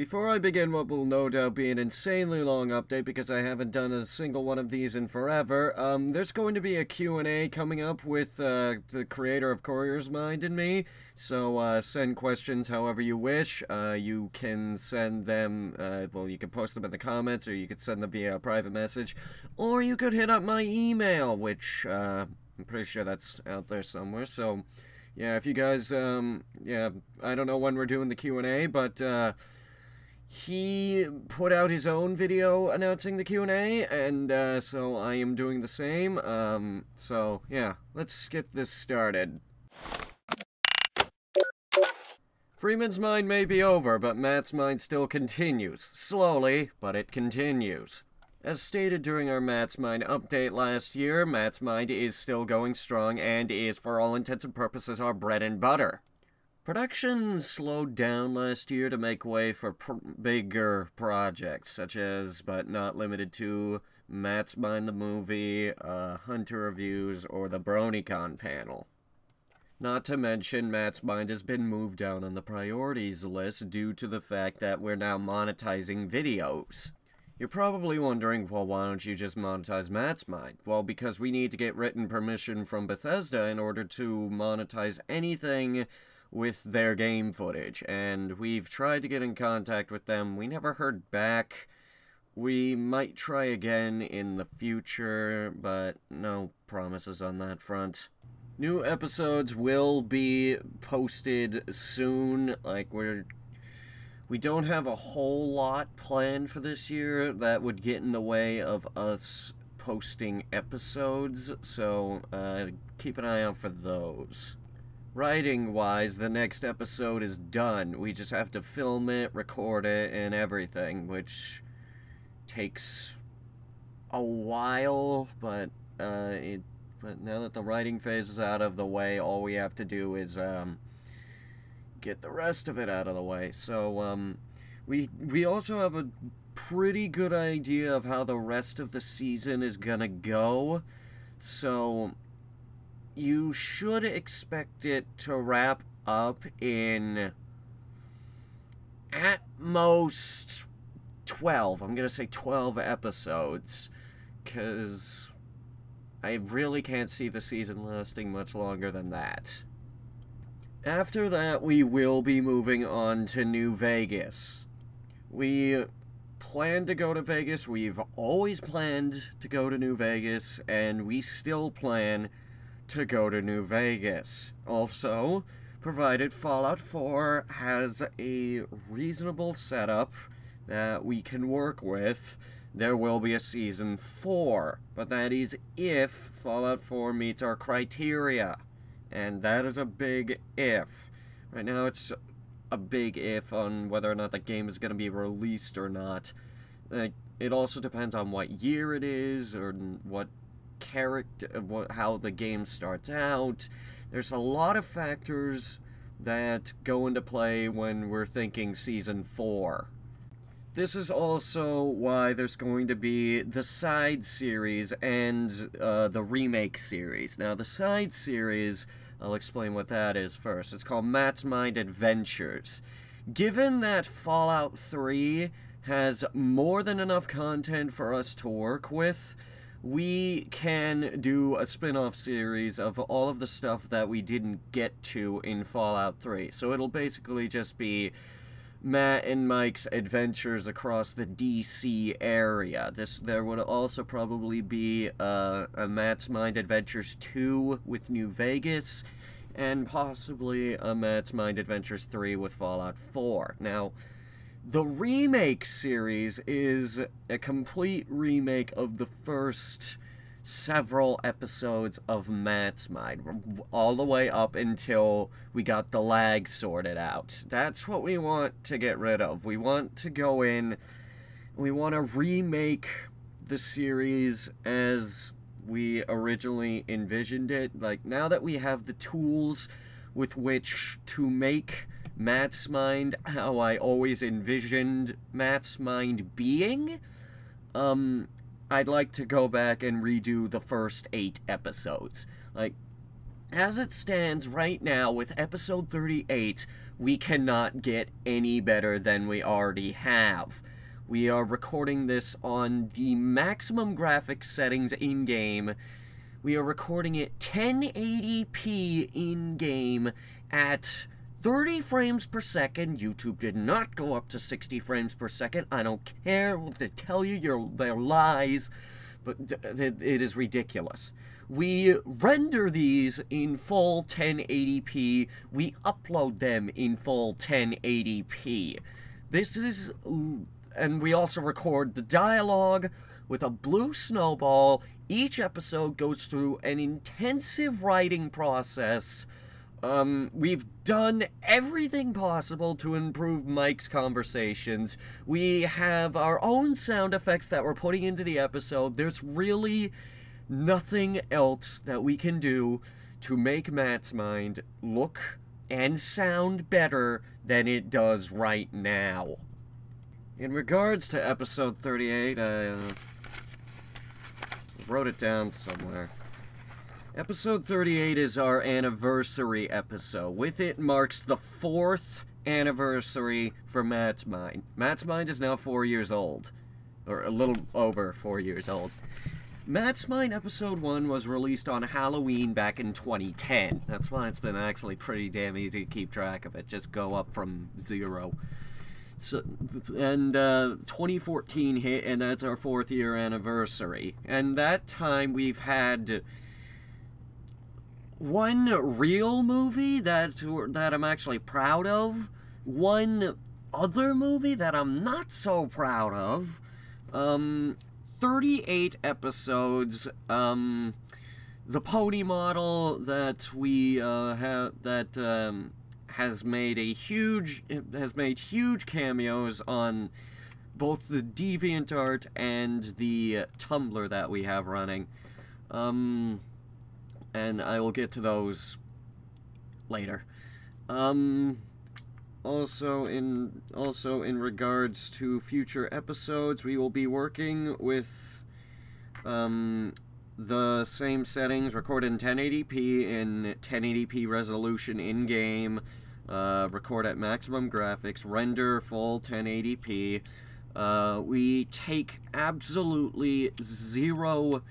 Before I begin what will no doubt be an insanely long update because I haven't done a single one of these in forever, there's going to be a Q&A coming up with the creator of Courier's Mind and me, so send questions however you wish. You can send them, well, you can post them in the comments, or you could send them via a private message, or you could hit up my email, which I'm pretty sure that's out there somewhere. So yeah, if you guys, yeah, I don't know when we're doing the Q&A, but he put out his own video announcing the Q&A, and so I am doing the same. So yeah, let's get this started. Freeman's mind may be over, but Matt's mind still continues. Slowly, but it continues. As stated during our Matt's Mind update last year, Matt's Mind is still going strong and is, for all intents and purposes, our bread and butter. Production slowed down last year to make way for bigger projects, such as, but not limited to, Matt's Mind the movie, Hunter reviews, or the BronyCon panel. Not to mention, Matt's Mind has been moved down on the priorities list due to the fact that we're now monetizing videos. You're probably wondering, well, why don't you just monetize Matt's Mind? Well, because we need to get written permission from Bethesda in order to monetize anything with their game footage, and we've tried to get in contact with them. We never heard back. We might try again in the future, but no promises on that front. New episodes will be posted soon. Like, we don't have a whole lot planned for this year that would get in the way of us posting episodes, so keep an eye out for those. Writing-wise, the next episode is done. We just have to film it, record it, and everything, which takes a while, but now that the writing phase is out of the way, all we have to do is get the rest of it out of the way. So we also have a pretty good idea of how the rest of the season is gonna go, so you should expect it to wrap up in, at most, 12. I'm gonna say 12 episodes, because I really can't see the season lasting much longer than that. After that, we will be moving on to New Vegas. We plan to go to Vegas. We've always planned to go to New Vegas, and we still plan to go to New Vegas. Also, provided Fallout 4 has a reasonable setup that we can work with, there will be a Season 4. But that is if Fallout 4 meets our criteria. And that is a big if. Right now it's a big if on whether or not the game is going to be released or not. It also depends on what year it is, or what how the game starts out. There's a lot of factors that go into play when we're thinking Season 4. This is also why there's going to be the side series and the remake series. Now, the side series, I'll explain what that is first. It's called Matt's Mind Adventures. Given that Fallout 3 has more than enough content for us to work with, we can do a spin-off series of all of the stuff that we didn't get to in Fallout 3. So it'll basically just be Matt and Mike's adventures across the DC area. There would also probably be a Matt's Mind Adventures 2 with New Vegas, and possibly a Matt's Mind Adventures 3 with Fallout 4. Now, the remake series is a complete remake of the first several episodes of Matt's Mind, all the way up until we got the lag sorted out. That's what we want to get rid of. We want to go in, we want to remake the series as we originally envisioned it. Like, now that we have the tools with which to make Matt's Mind how I always envisioned Matt's Mind being, I'd like to go back and redo the first 8 episodes. Like, As it stands right now with episode 38, we cannot get any better than we already have. We are recording this on the maximum graphics settings in-game. We are recording it 1080p in-game at 30 frames per second. YouTube did not go up to 60 frames per second. I don't care what they tell you, they're lies, but it is ridiculous. We render these in full 1080p. We upload them in full 1080p. This is... And we also record the dialogue with a blue snowball. Each episode goes through an intensive writing process. We've done everything possible to improve Mike's conversations. We have our own sound effects that we're putting into the episode. There's really nothing else that we can do to make Matt's Mind look and sound better than it does right now. In regards to episode 38, I wrote it down somewhere. Episode 38 is our anniversary episode. With it marks the 4th anniversary for Matt's Mind. Matt's Mind is now 4 years old. Or a little over 4 years old. Matt's Mind episode 1 was released on Halloween back in 2010. That's why it's been actually pretty damn easy to keep track of it. Just go up from 0. So, and 2014 hit, and that's our 4th year anniversary. And that time we've had one real movie that I'm actually proud of, one other movie that I'm not so proud of, 38 episodes, the pony model that we have, that has made huge cameos on both the DeviantArt and the Tumblr that we have running. And I will get to those later. Also in regards to future episodes, we will be working with the same settings, record in 1080p in 1080p resolution in-game, record at maximum graphics, render full 1080p. We take absolutely zero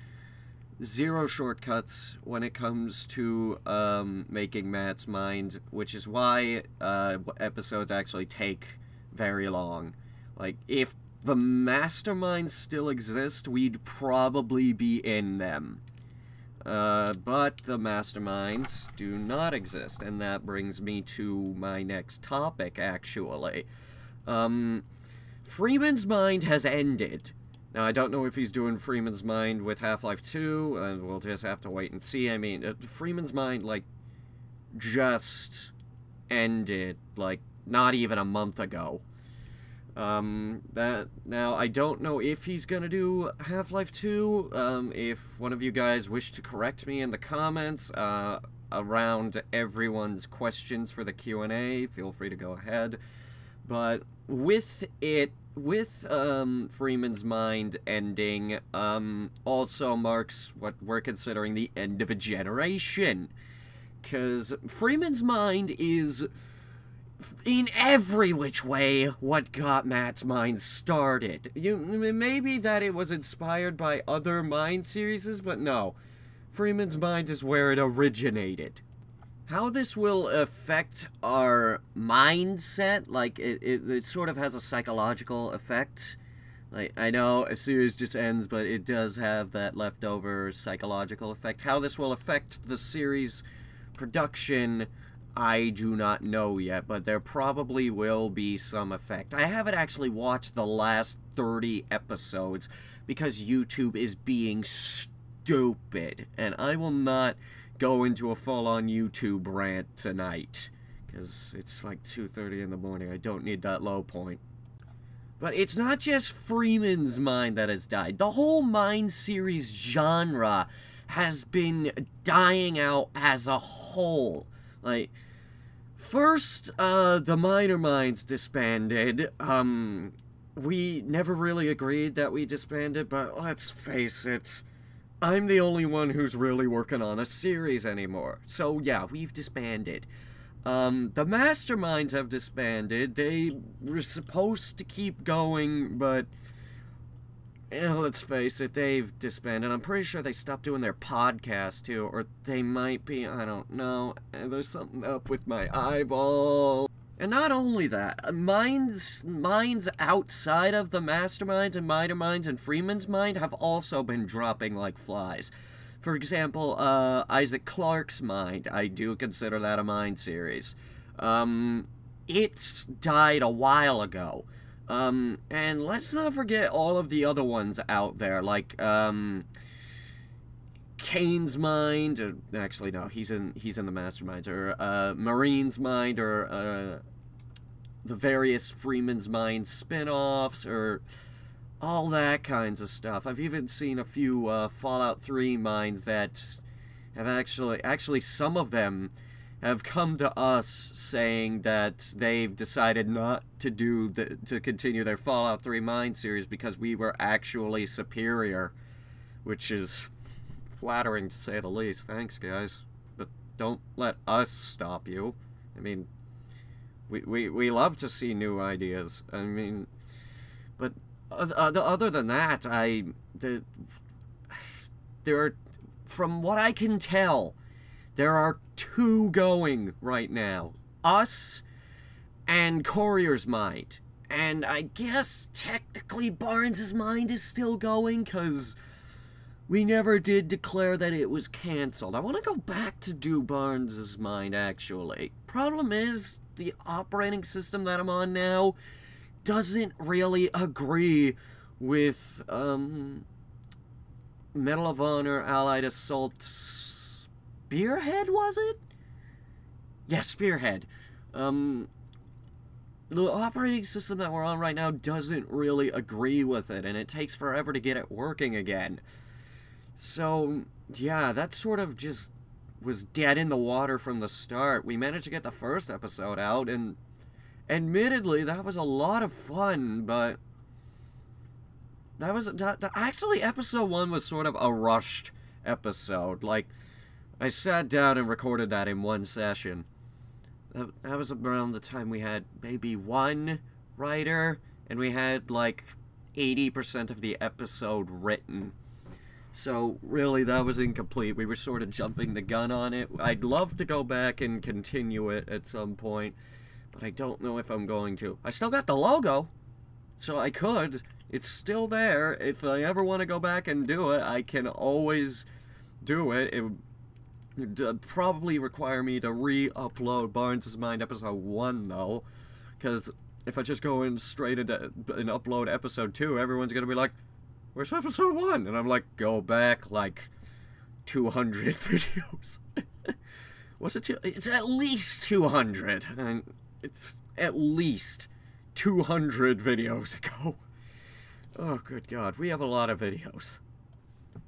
shortcuts when it comes to making Matt's Mind, which is why episodes actually take very long. Like, if the masterminds still exist, we'd probably be in them. But the masterminds do not exist, and that brings me to my next topic, actually. Freeman's Mind has ended. Now, I don't know if he's doing Freeman's Mind with Half-Life 2, and we'll just have to wait and see. I mean, Freeman's Mind, like, just ended, like, not even a month ago. Now, I don't know if he's gonna do Half-Life 2. If one of you guys wish to correct me in the comments, around everyone's questions for the Q&A, feel free to go ahead. But with Freeman's Mind ending, also marks what we're considering the end of a generation. 'Cause Freeman's Mind is, in every which way, what got Matt's Mind started. Maybe that it was inspired by other Mind series, but no. Freeman's Mind is where it originated. How this will affect our mindset, like, it sort of has a psychological effect. Like, I know a series just ends, but it does have that leftover psychological effect. How this will affect the series production, I do not know yet, but there probably will be some effect. I haven't actually watched the last 30 episodes because YouTube is being stupid, and I will not go into a full-on YouTube rant tonight, because it's like 2:30 in the morning. I don't need that low point. But it's not just Freeman's Mind that has died. The whole Mind series genre has been dying out as a whole. Like, first, the Minor Minds disbanded. We never really agreed that we disbanded, but let's face it, I'm the only one who's really working on a series anymore. So yeah, we've disbanded. The masterminds have disbanded. They were supposed to keep going, but let's face it, they've disbanded. I'm pretty sure they stopped doing their podcast too, or they might be, I don't know. There's something up with my eyeball. And not only that, minds outside of the masterminds and minor minds and Freeman's mind have also been dropping like flies. For example, Isaac Clarke's mind, I do consider that a mind series. It's died a while ago. And let's not forget all of the other ones out there, like, Kane's mind, or actually no, he's in the masterminds, or, Marine's mind, or, the various Freeman's mind spin-offs, or all that kinds of stuff. I've even seen a few, Fallout 3 minds that have actually some of them have come to us saying that they've decided not to to continue their Fallout 3 mind series because we were actually superior, which is flattering to say the least. Thanks, guys. But don't let us stop you. I mean, we love to see new ideas. I mean, but other than that, there are, from what I can tell, there are two going right now. Us and Courier's mind. And I guess technically Barnes's mind is still going, because we never did declare that it was cancelled. I want to go back to do Barnes's mind, actually. Problem is, the operating system that I'm on now doesn't really agree with, Medal of Honor Allied Assault Spearhead, was it? Yeah, Spearhead. The operating system that we're on right now doesn't really agree with it, and it takes forever to get it working again. So, yeah, that sort of just was dead in the water from the start. We managed to get the first episode out, and admittedly, that was a lot of fun, but actually, episode 1 was sort of a rushed episode. Like, I sat down and recorded that in one session. That was around the time we had maybe one writer, and we had like 80% of the episode written. So really, that was incomplete. We were sort of jumping the gun on it. I'd love to go back and continue it at some point, but I don't know if I'm going to. I still got the logo, so I could. It's still there. If I ever want to go back and do it, I can always do it. It would probably require me to re-upload Barnes' Mind episode 1, though, because if I just go in straight into and upload episode 2, everyone's going to be like, where's episode 1? And I'm like, go back like 200 videos. What's it? It's at least 200. And it's at least 200 videos ago. Oh, good God. We have a lot of videos.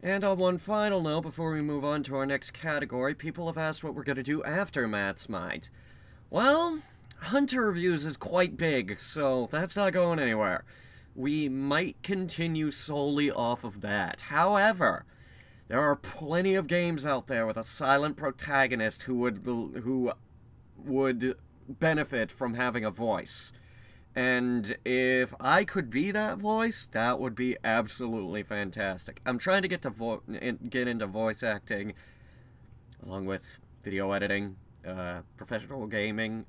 And on one final note, before we move on to our next category, people have asked what we're going to do after Matt's Mind. Well, Hunter Reviews is quite big, so that's not going anywhere. We might continue solely off of that. However, there are plenty of games out there with a silent protagonist who would benefit from having a voice. And if I could be that voice, that would be absolutely fantastic. I'm trying to get into voice acting, along with video editing, professional gaming,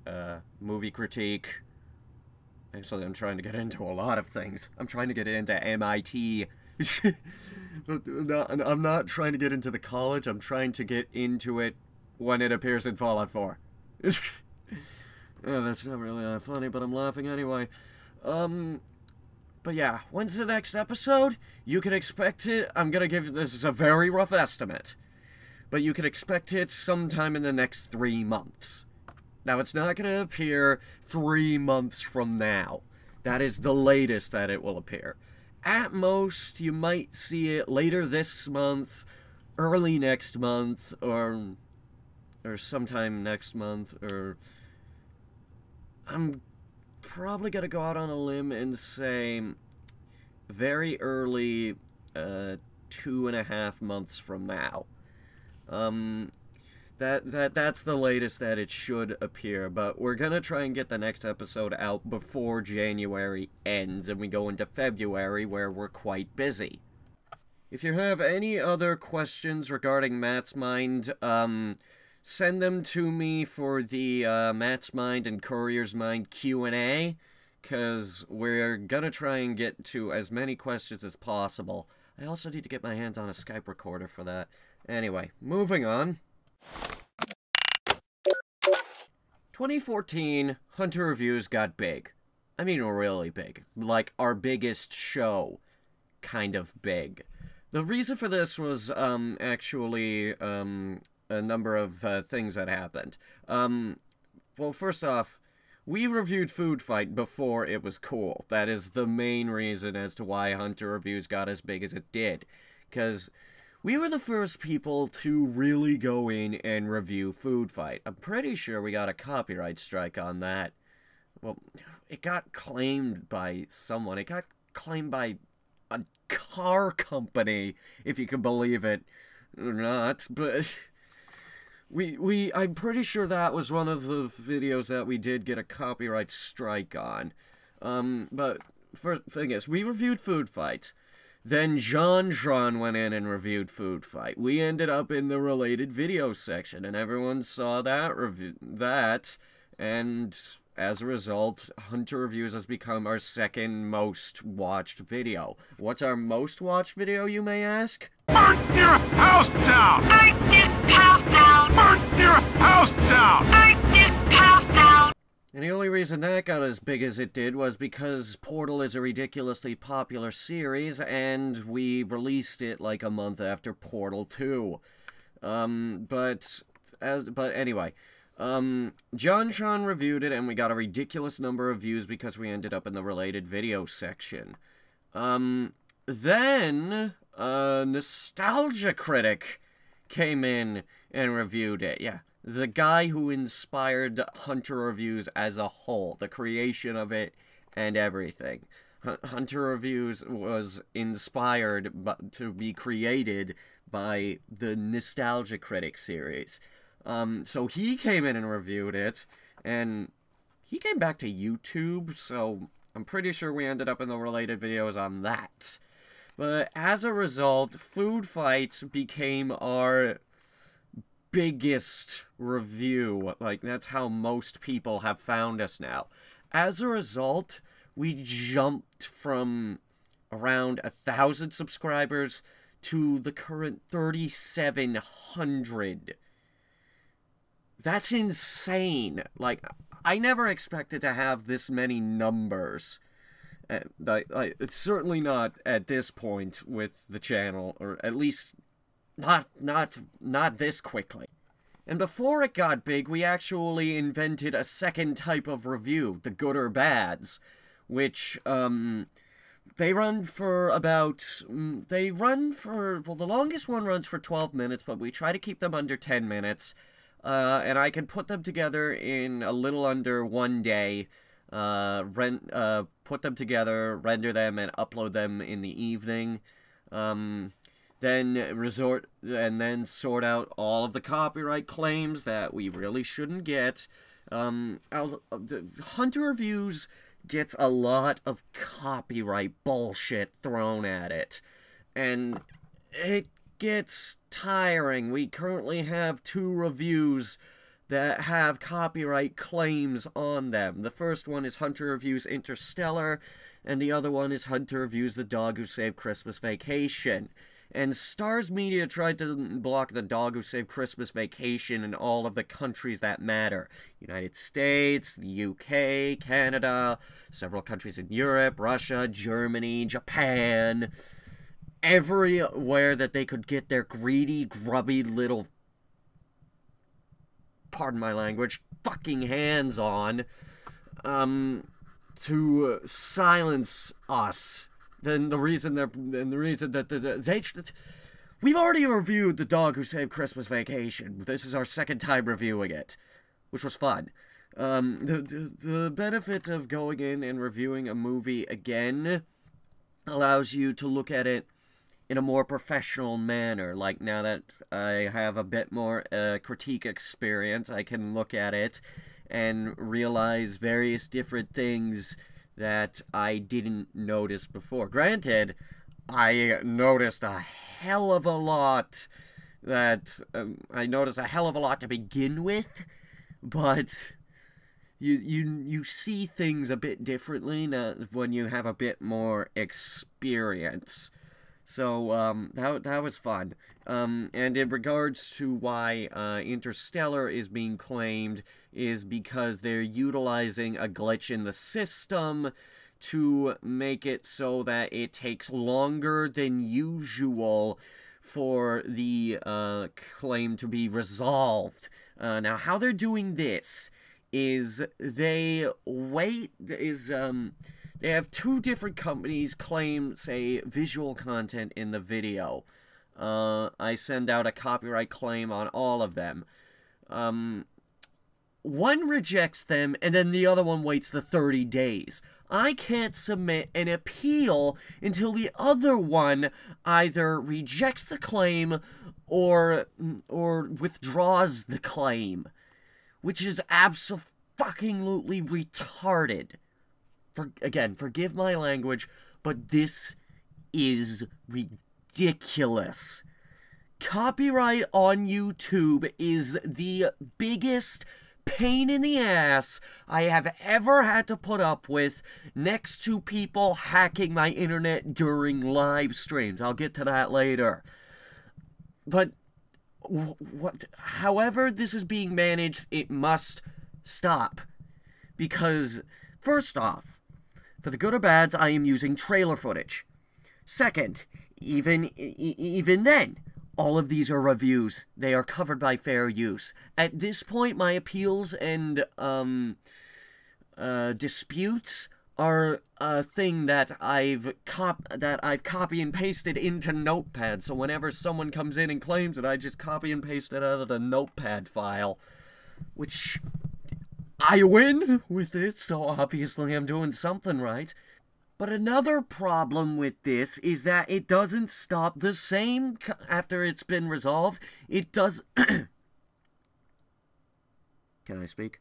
movie critique. Actually, I'm trying to get into a lot of things. I'm trying to get into MIT. I'm not trying to get into the college. I'm trying to get into it when it appears in Fallout 4. Oh, that's not really that funny, but I'm laughing anyway. But yeah, when's the next episode? You can expect it. I'm gonna give this as a very rough estimate, but you can expect it sometime in the next 3 months. Now, it's not gonna appear 3 months from now. That is the latest that it will appear. At most, you might see it later this month, early next month, or sometime next month, or I'm probably gonna go out on a limb and say very early 2.5 months from now. That's the latest that it should appear, but we're gonna try and get the next episode out before January ends, and we go into February, where we're quite busy. If you have any other questions regarding Matt's Mind, send them to me for the Matt's Mind and Courier's Mind Q&A, because we're gonna try and get to as many questions as possible. I also need to get my hands on a Skype recorder for that. Anyway, moving on. 2014, Hunter Reviews got big. I mean, really big. Like, our biggest show. Kind of big. The reason for this was, actually, a number of, things that happened. Well, first off, we reviewed Food Fight before it was cool. That is the main reason as to why Hunter Reviews got as big as it did. Because we were the first people to really go in and review Food Fight. I'm pretty sure we got a copyright strike on that. Well, it got claimed by someone. It got claimed by a car company, if you can believe it or not. But I'm pretty sure that was one of the videos that we did get a copyright strike on. But first thing is, we reviewed Food Fight. Then JonTron went in and reviewed Food Fight. We ended up in the related video section, and everyone saw that, and as a result, Hunter Reviews has become our second most watched video. What's our most watched video, you may ask? Burn your house down! Burn your house down! Burn your house down! Burn your house down! And the only reason that got as big as it did was because Portal is a ridiculously popular series, and we released it like a month after Portal 2. But anyway, JonTron reviewed it, and we got a ridiculous number of views because we ended up in the related video section. Then, Nostalgia Critic came in and reviewed it, yeah. The guy who inspired Hunter Reviews as a whole, the creation of it and everything. Hunter Reviews was inspired to be created by the Nostalgia Critic series. So he came in and reviewed it, and he came back to YouTube, so I'm pretty sure we ended up in the related videos on that. But as a result, Food Fight became our biggest review. Like, that's how most people have found us now. As a result, we jumped from around 1,000 subscribers to the current 3,700. That's insane. Like, I never expected to have this many numbers. It's certainly not at this point with the channel, or at least not this quickly. And before it got big, we actually invented a second type of review, the good or bads, which, they run for about, well, the longest one runs for 12 minutes, but we try to keep them under 10 minutes, and I can put them together in a little under 1 day, put them together, render them, and upload them in the evening, then sort out all of the copyright claims that we really shouldn't get. Hunter Reviews gets a lot of copyright bullshit thrown at it, and it gets tiring. We currently have 2 reviews that have copyright claims on them. The first one is Hunter Reviews Interstellar, and the other one is Hunter Reviews The Dog Who Saved Christmas Vacation. And Stars Media tried to block The Dog Who Saved Christmas Vacation in all of the countries that matter. United States, the UK, Canada, several countries in Europe, Russia, Germany, Japan. Everywhere that they could get their greedy, grubby little, pardon my language, fucking hands on, to silence us. Then the reason that we've already reviewed The Dog Who Saved Christmas Vacation. This is our second time reviewing it, which was fun. The benefit of going in and reviewing a movie again allows you to look at it in a more professional manner. Like, now that I have a bit more critique experience, I can look at it and realize various different things that I didn't notice before. Granted, I noticed a hell of a lot to begin with, but you see things a bit differently now when you have a bit more experience. So that was fun. And in regards to why Interstellar is being claimed, is because they're utilizing a glitch in the system to make it so that it takes longer than usual for the claim to be resolved. Now, how they're doing this is they have two different companies claim, say, visual content in the video. I send out a copyright claim on all of them. One rejects them, and then the other one waits the 30 days. I can't submit an appeal until the other one either rejects the claim or withdraws the claim, which is absolutely retarded. Again, forgive my language, but this is ridiculous. Copyright on YouTube is the biggest pain in the ass I have ever had to put up with, next to people hacking my internet during live streams. I'll get to that later. But however this is being managed, it must stop. Because, first off, for the good or bads, I am using trailer footage. Second, even then, all of these are reviews. They are covered by fair use. At this point, my appeals and disputes are a thing that I've copy and pasted into Notepad. So whenever someone comes in and claims it, I just copy and paste it out of the Notepad file, which I win with it. So obviously I'm doing something right. But another problem with this is that it doesn't stop the same after it's been resolved. It does... Can I speak?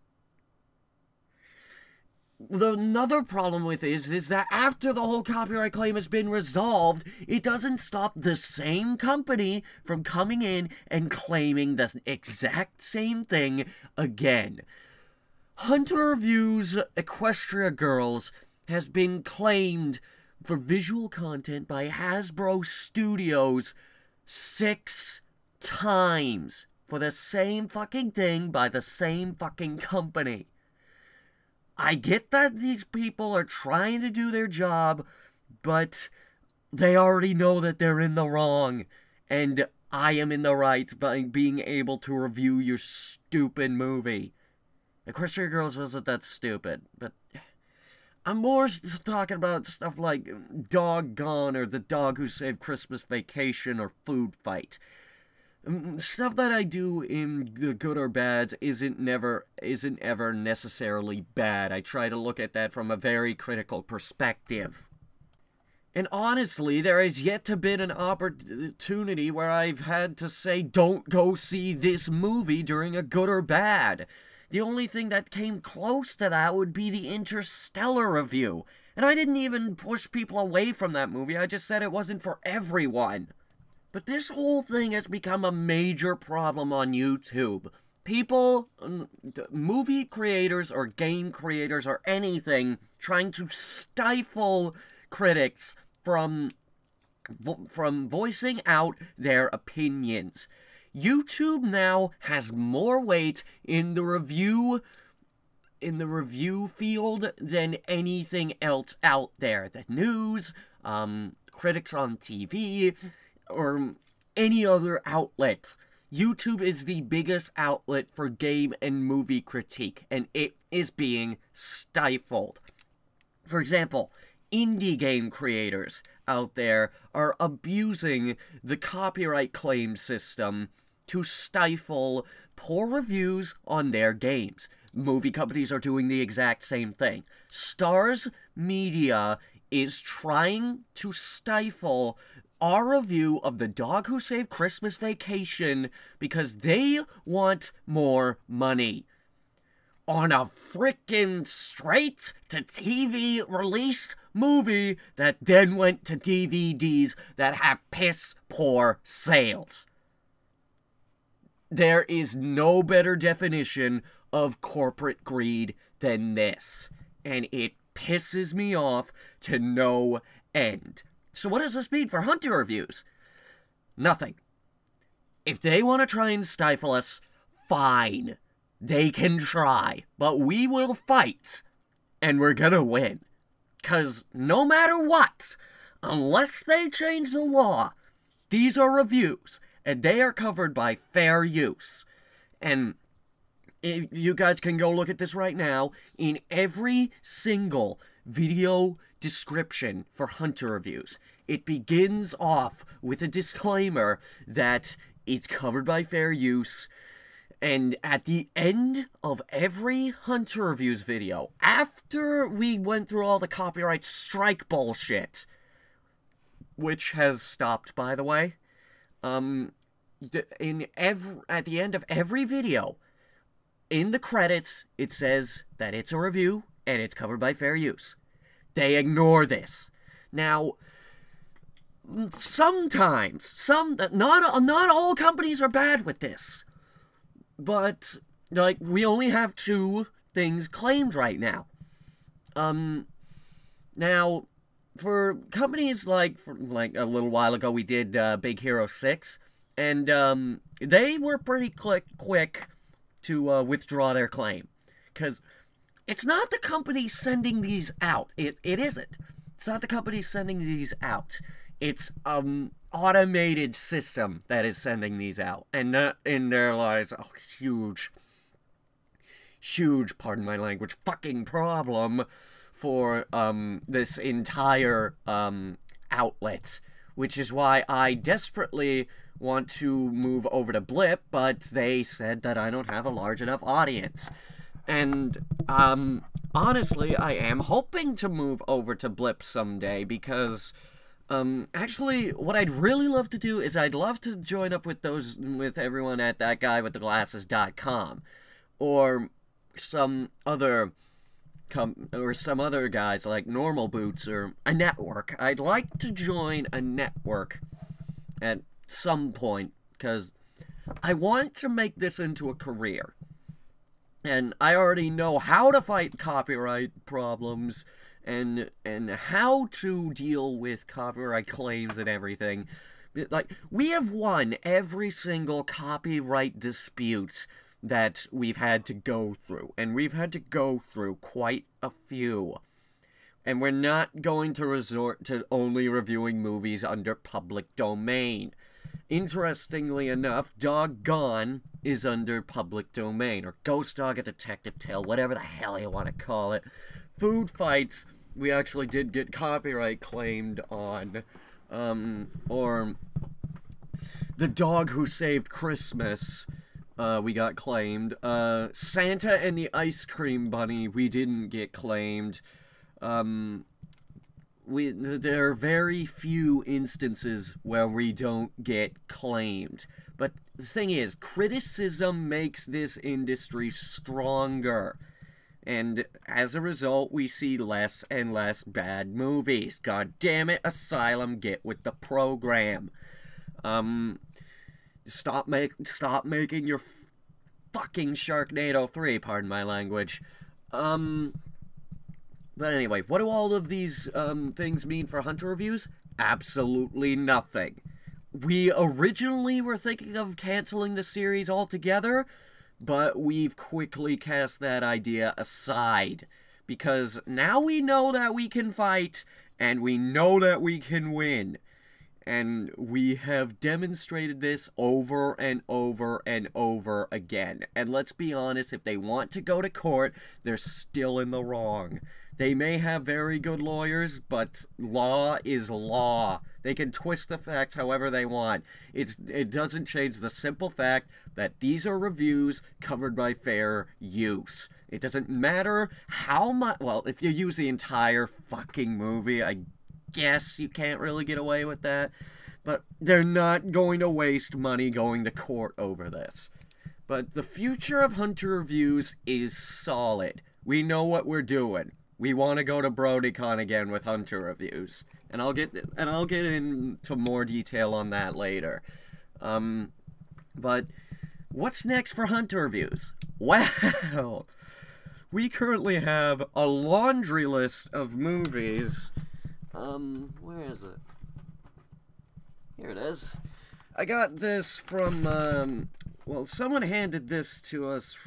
Another problem with this is that after the whole copyright claim has been resolved, it doesn't stop the same company from coming in and claiming the exact same thing again. Hunter Reviews Equestria Girls has been claimed for visual content by Hasbro Studios 6 times for the same fucking thing by the same fucking company. I get that these people are trying to do their job, but they already know that they're in the wrong, and I am in the right by being able to review your stupid movie. Equestria Girls wasn't that stupid, but I'm more talking about stuff like Doggone or The Dog Who Saved Christmas Vacation or Food Fight. Stuff that I do in the good or bads isn't ever necessarily bad. I try to look at that from a very critical perspective. And honestly, there has yet to been an opportunity where I've had to say, don't go see this movie during a good or bad. The only thing that came close to that would be the Interstellar review. And I didn't even push people away from that movie, I just said it wasn't for everyone. But this whole thing has become a major problem on YouTube. People, movie creators or game creators or anything, trying to stifle critics from voicing out their opinions. YouTube now has more weight in the review field than anything else out there. The news, critics on TV, or any other outlet. YouTube is the biggest outlet for game and movie critique, and it is being stifled. For example, indie game creators out there are abusing the copyright claim system to stifle poor reviews on their games. Movie companies are doing the exact same thing. Stars Media is trying to stifle our review of The Dog Who Saved Christmas Vacation because they want more money. On a frickin' straight-to-TV released movie that then went to DVDs that have piss-poor sales. There is no better definition of corporate greed than this, and it pisses me off to no end. So what does this mean for Hunter reviews? Nothing. If they want to try and stifle us, fine. They can try, but we will fight, and we're gonna win. 'Cause no matter what, unless they change the law, these are reviews, and they are covered by fair use. And you guys can go look at this right now. In every single video description for Hunter reviews, it begins off with a disclaimer that it's covered by fair use. And at the end of every Hunter reviews video, after we went through all the copyright strike bullshit, which has stopped, by the way, at the end of every video, in the credits, it says that it's a review and it's covered by fair use. They ignore this. Now, sometimes, not all companies are bad with this. But, like, we only have 2 things claimed right now. Now, for companies like a little while ago, we did Big Hero 6, and they were pretty quick to withdraw their claim. Because it's not the company sending these out. It isn't. It's not the company sending these out. It's automated system that is sending these out, and in there lies a huge, pardon my language, fucking problem for this entire outlet, which is why I desperately want to move over to Blip, but they said that I don't have a large enough audience. And honestly, I am hoping to move over to Blip someday, because actually, what I'd really love to do is I'd love to join up with everyone at thatguywiththeglasses.com, or some other guys like Normal Boots, or a network. I'd like to join a network at some point, because I want to make this into a career. And I already know how to fight copyright problems, and how to deal with copyright claims and everything. Like, we have won every single copyright dispute that we've had to go through, and we've had to go through quite a few. And we're not going to resort to only reviewing movies under public domain. Interestingly enough, Doggone is under public domain, or Ghost Dog: A Detective Tale, whatever the hell you want to call it. Food Fights, we actually did get copyright claimed on, or The Dog Who Saved Christmas, we got claimed. Santa and the Ice Cream Bunny, we didn't get claimed. There are very few instances where we don't get claimed. But the thing is, criticism makes this industry stronger. And as a result, we see less and less bad movies. God damn it, Asylum, get with the program. Stop making your fucking Sharknado 3, pardon my language. But anyway, what do all of these things mean for Hunter reviews? Absolutely nothing. We originally were thinking of canceling the series altogether, but we've quickly cast that idea aside, because now we know that we can fight, and we know that we can win. And we have demonstrated this over and over and over again. And let's be honest, if they want to go to court, they're still in the wrong. They may have very good lawyers, but law is law. They can twist the facts however they want. It doesn't change the simple fact that these are reviews covered by fair use. It doesn't matter how much... Well, if you use the entire fucking movie, I guess you can't really get away with that. But they're not going to waste money going to court over this. But the future of Hunter Reviews is solid. We know what we're doing. We want to go to BronyCon again with Hunter Reviews. And I'll get into more detail on that later. But what's next for Hunter Reviews? Well, we currently have a laundry list of movies. Where is it? Here it is. I got this from, well, someone handed this to us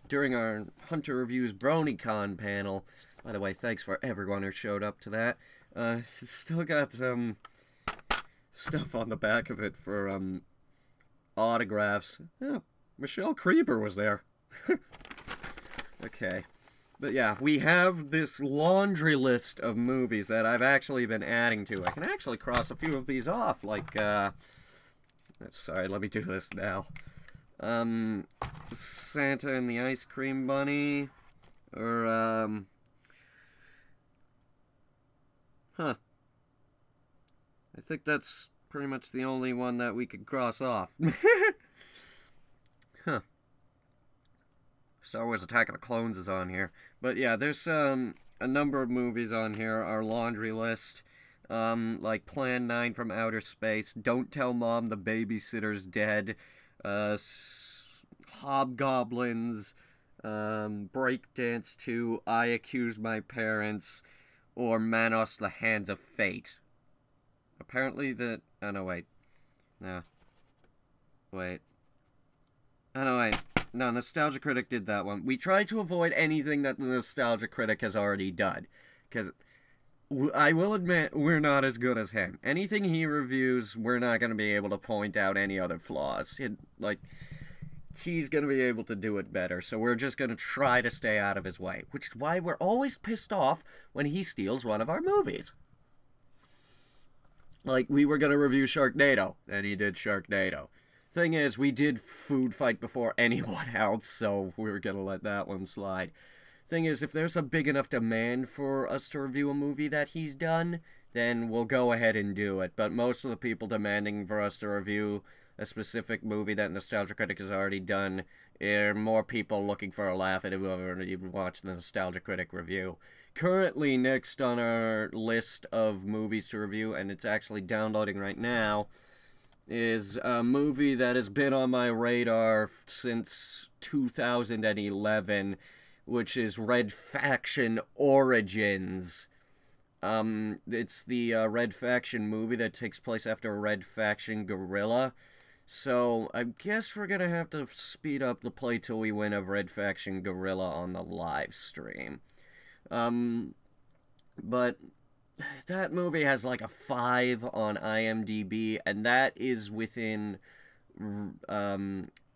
during our Hunter Reviews BronyCon panel. By the way, thanks for everyone who showed up to that. It's still got some stuff on the back of it for, autographs. Yeah, Michelle Creeper was there. Okay. But yeah, we have this laundry list of movies that I've actually been adding to. I can actually cross a few of these off, like, sorry, let me do this now. Santa and the Ice Cream Bunny, or, I think that's pretty much the only one that we could cross off. Huh. Star Wars Attack of the Clones is on here. But yeah, there's a number of movies on here. Our laundry list. Like Plan 9 from Outer Space. Don't Tell Mom the Babysitter's Dead. Hobgoblins. Breakdance 2. I Accuse My Parents. Or Manos the Hands of Fate. Apparently the... Oh, no, wait. No. Wait. Oh, no, wait. No, Nostalgia Critic did that one. We try to avoid anything that the Nostalgia Critic has already done. Because I will admit, we're not as good as him. Anything he reviews, we're not going to be able to point out any other flaws. He's going to be able to do it better. So we're just going to try to stay out of his way. Which is why we're always pissed off when he steals one of our movies. Like, we were going to review Sharknado, and he did Sharknado. Thing is, we did Food Fight before anyone else, so we were gonna let that one slide. Thing is, if there's a big enough demand for us to review a movie that he's done, then we'll go ahead and do it. But most of the people demanding for us to review a specific movie that Nostalgia Critic has already done are more people looking for a laugh at whoever even watched the Nostalgia Critic review. Currently, next on our list of movies to review, and it's actually downloading right now, is a movie that has been on my radar since 2011, which is Red Faction Origins. It's the Red Faction movie that takes place after Red Faction Guerrilla. So I guess we're gonna have to speed up the play till we win of Red Faction Guerrilla on the live stream. But that movie has like a 5 on IMDb, and that is within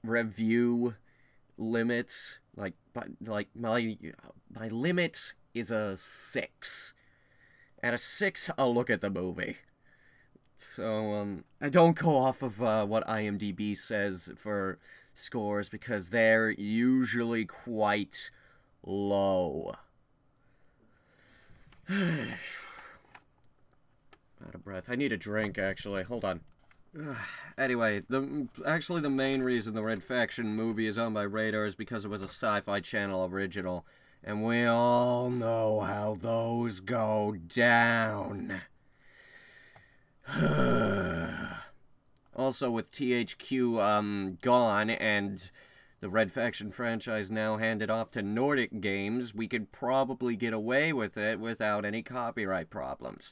review limits. Like my limit is a 6. At a 6, I'll look at the movie. So I don't go off of what IMDb says for scores because they're usually quite low. Out of breath. I need a drink, actually. Hold on. Anyway, the main reason the Red Faction movie is on my radar is because it was a Sci-Fi Channel original. And we all know how those go down. Also, with THQ gone and the Red Faction franchise now handed off to Nordic Games, we could probably get away with it without any copyright problems.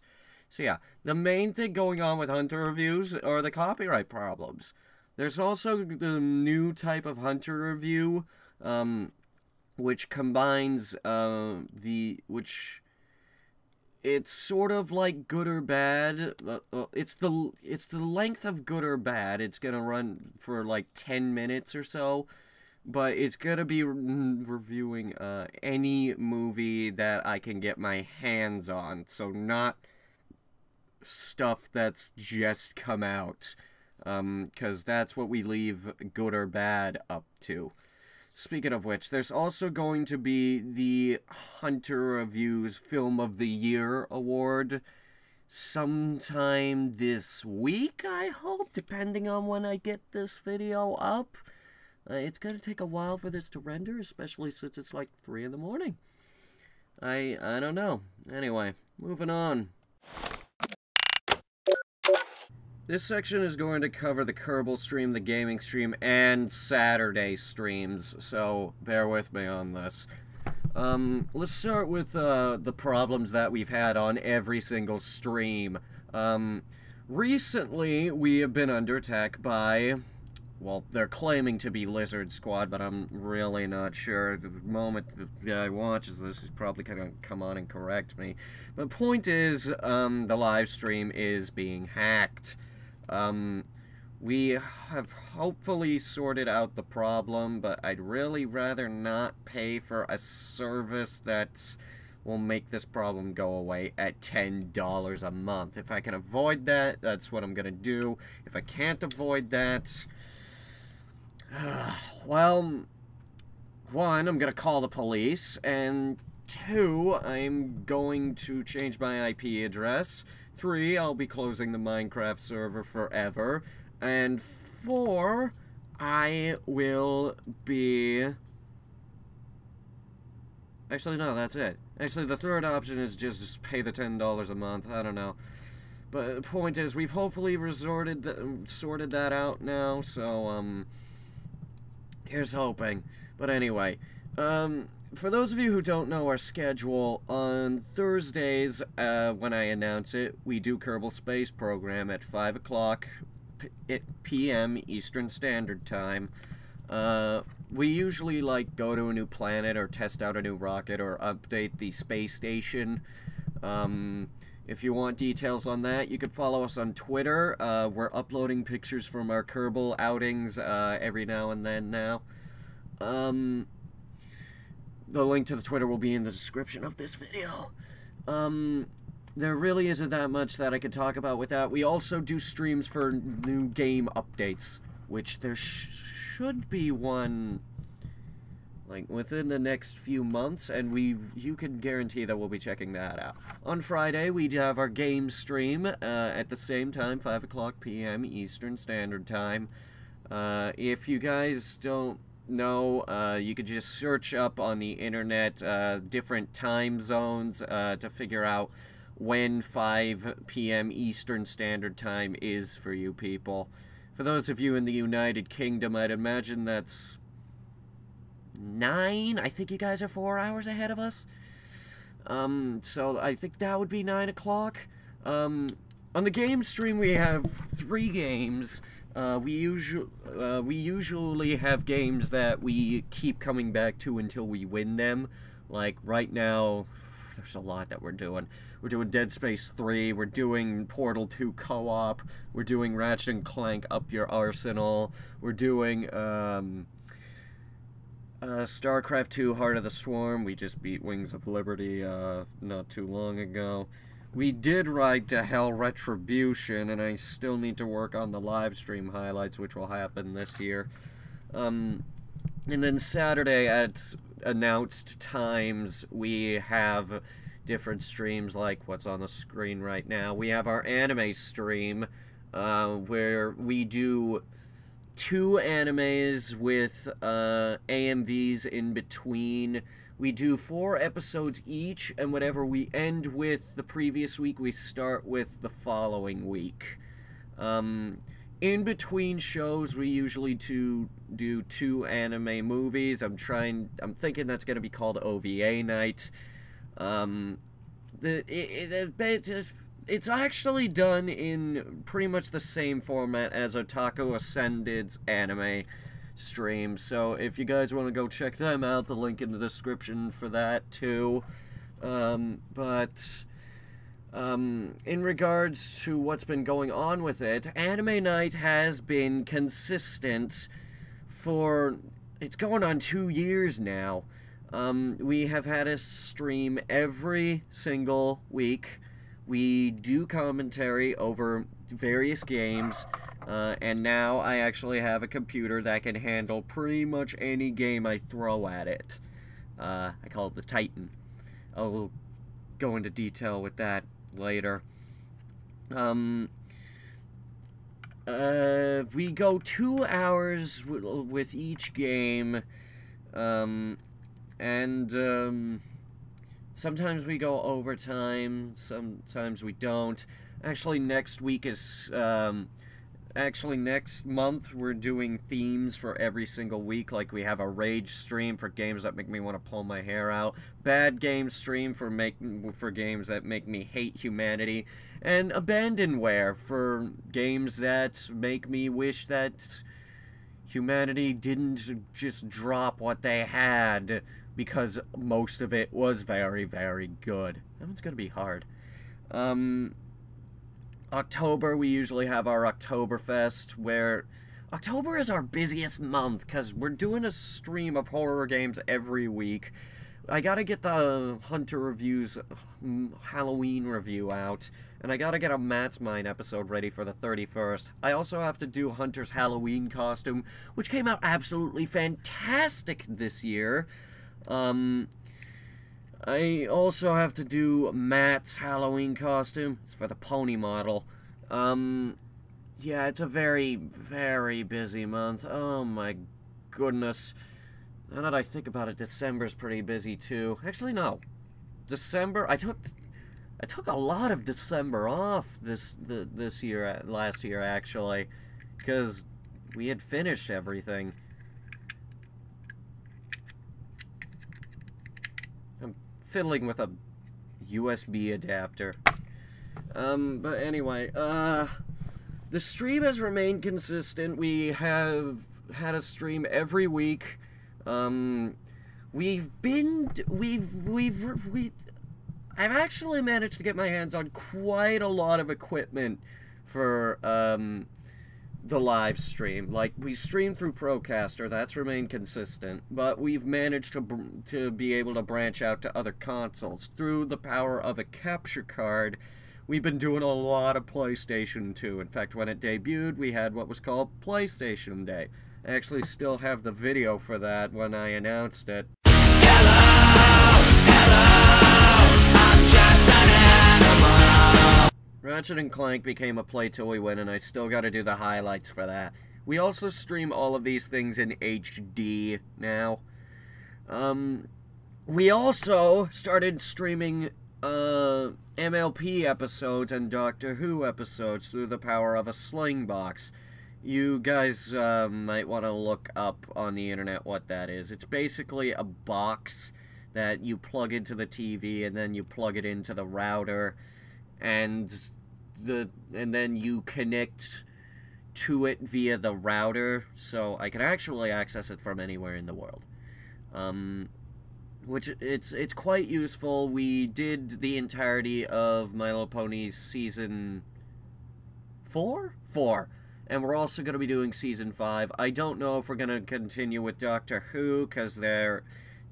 So yeah, the main thing going on with Hunter Reviews are the copyright problems. There's also the new type of Hunter Review, which combines, it's sort of like Good or Bad. It's the length of Good or Bad. It's gonna run for like 10 minutes or so, but it's gonna be reviewing any movie that I can get my hands on. So not stuff that's just come out, because that's what we leave Good or Bad up to. Speaking of which, there's also going to be the Hunter Reviews Film of the Year award. sometime this week, I hope, depending on when I get this video up. It's gonna take a while for this to render, especially since it's like 3 in the morning. I don't know. Anyway, moving on. This section is going to cover the Kerbal stream, the gaming stream, and Saturday streams, so bear with me on this. Let's start with the problems that we've had on every single stream. Recently, we have been under attack by, well, they're claiming to be Lizard Squad, but I'm really not sure. The moment the guy watches this, he's probably going to come on and correct me. But point is, the live stream is being hacked. We have hopefully sorted out the problem, but I'd really rather not pay for a service that will make this problem go away at $10 a month. If I can avoid that, that's what I'm gonna do. If I can't avoid that, well, 1, I'm gonna call the police, and 2, I'm going to change my IP address. 3, I'll be closing the Minecraft server forever. And 4, I will be... Actually, no, that's it. Actually, the third option is just pay the $10 a month. I don't know. But the point is, we've hopefully sorted that out now, so, here's hoping. But anyway, for those of you who don't know our schedule, on Thursdays, when I announce it, we do Kerbal Space Program at 5 o'clock p.m. Eastern Standard Time. We usually, like, go to a new planet or test out a new rocket or update the space station. If you want details on that, you can follow us on Twitter. We're uploading pictures from our Kerbal outings every now and then now. The link to the Twitter will be in the description of this video. There really isn't that much that I could talk about with that. We also do streams for new game updates, which there should be one, like, within the next few months, and you can guarantee that we'll be checking that out. On Friday, we have our game stream at the same time, 5 o'clock p.m. Eastern Standard Time. If you guys don't know, you could just search up on the internet different time zones to figure out when 5 p.m. Eastern Standard Time is for you people. For those of you in the United Kingdom, I'd imagine that's 9. I think you guys are 4 hours ahead of us. So I think that would be 9 o'clock. On the game stream, we have 3 games. We usually have games that we keep coming back to until we win them. Like, right now, there's a lot that we're doing. We're doing Dead Space 3, we're doing Portal 2 co-op, we're doing Ratchet & Clank Up Your Arsenal, we're doing, StarCraft 2 Heart of the Swarm. We just beat Wings of Liberty, not too long ago. We did Ride to Hell Retribution, and I still need to work on the live stream highlights, which will happen this year. And then Saturday at announced times, we have different streams like what's on the screen right now. We have our anime stream, where we do 2 animes with AMVs in between. We do 4 episodes each, and whatever we end with the previous week, we start with the following week. In between shows, we usually do 2 anime movies. I'm thinking that's going to be called OVA night. It's actually done in pretty much the same format as Otaku Ascended's anime stream, so if you guys want to go check them out, the link in the description for that too. In regards to what's been going on with it, Anime Night has been consistent for, it's going on 2 years now. We have had a stream every single week. We do commentary over various games, and now I actually have a computer that can handle pretty much any game I throw at it. I call it the Titan. I'll go into detail with that later. Um, we go 2 hours with each game, and sometimes we go overtime, sometimes we don't. Actually, next month we're doing themes for every single week. Like, we have a rage stream for games that make me want to pull my hair out, bad game stream for games that make me hate humanity, and abandonware for games that make me wish that humanity didn't just drop what they had, because most of it was very, very good. That one's gonna be hard. October, we usually have our Oktoberfest, where October is our busiest month, because we're doing a stream of horror games every week. I gotta get the Hunter Reviews Halloween review out, and I gotta get a Matt's Mind episode ready for the 31st. I also have to do Hunter's Halloween costume, which came out absolutely fantastic this year. I also have to do Matt's Halloween costume. It's for the pony model. Yeah, it's a very, very busy month. Oh my goodness. Now that I think about it, December's pretty busy too. Actually, no. December, I took a lot of December off last year actually, because we had finished everything. Fiddling with a USB adapter. But anyway, the stream has remained consistent. We have had a stream every week. I've actually managed to get my hands on quite a lot of equipment for, the live stream. Like, we stream through Procaster, that's remained consistent, but we've managed to be able to branch out to other consoles. Through the power of a capture card, we've been doing a lot of PlayStation 2. In fact, when it debuted, we had what was called PlayStation Day. I actually still have the video for that when I announced it. Ratchet & Clank became a play till we win, and I still gotta do the highlights for that. We also stream all of these things in HD now. We also started streaming MLP episodes and Doctor Who episodes through the power of a Slingbox. You guys might want to look up on the internet what that is. It's basically a box that you plug into the TV, and then you plug it into the router, and then you connect to it via the router, so I can actually access it from anywhere in the world. Which it's quite useful. We did the entirety of My Little Pony's season 4, and we're also going to be doing season 5. I don't know if we're going to continue with Doctor Who, because there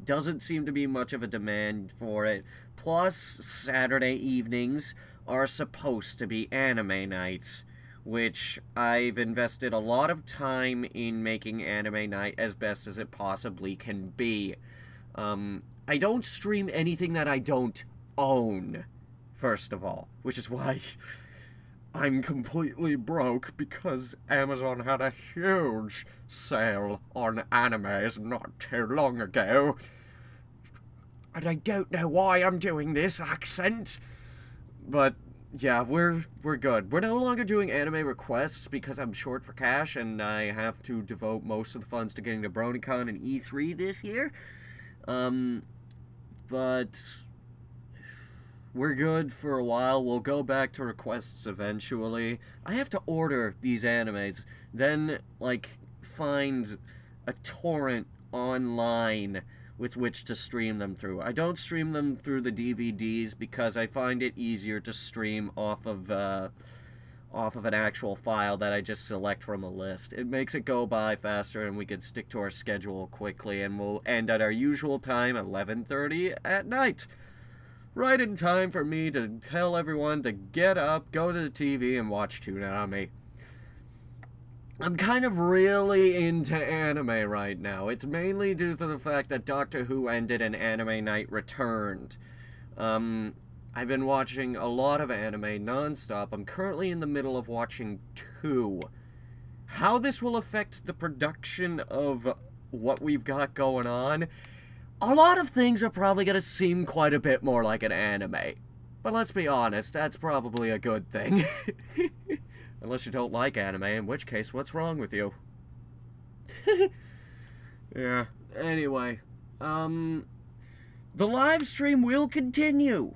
doesn't seem to be much of a demand for it. Plus, Saturday evenings are supposed to be anime nights, which I've invested a lot of time in making anime night as best as it possibly can be. I don't stream anything that I don't own, first of all, which is why I'm completely broke, because Amazon had a huge sale on animes not too long ago. And I don't know why I'm doing this accent. But, yeah, we're good. We're no longer doing anime requests because I'm short for cash, and I have to devote most of the funds to getting to BronyCon and E3 this year. But we're good for a while. We'll go back to requests eventually. I have to order these animes, then, like, find a torrent online with which to stream them through. I don't stream them through the DVDs because I find it easier to stream off of an actual file that I just select from a list. It makes it go by faster, and we can stick to our schedule quickly, and we'll end at our usual time, 11:30 at night. Right in time for me to tell everyone to get up, go to the TV, and watch Toonami. I'm kind of really into anime right now. It's mainly due to the fact that Doctor Who ended and Anime Night returned. I've been watching a lot of anime non-stop. I'm currently in the middle of watching 2. How this will affect the production of what we've got going on, a lot of things are probably going to seem quite a bit more like an anime. But let's be honest, that's probably a good thing. Unless you don't like anime, in which case, what's wrong with you? Yeah. Anyway, the live stream will continue.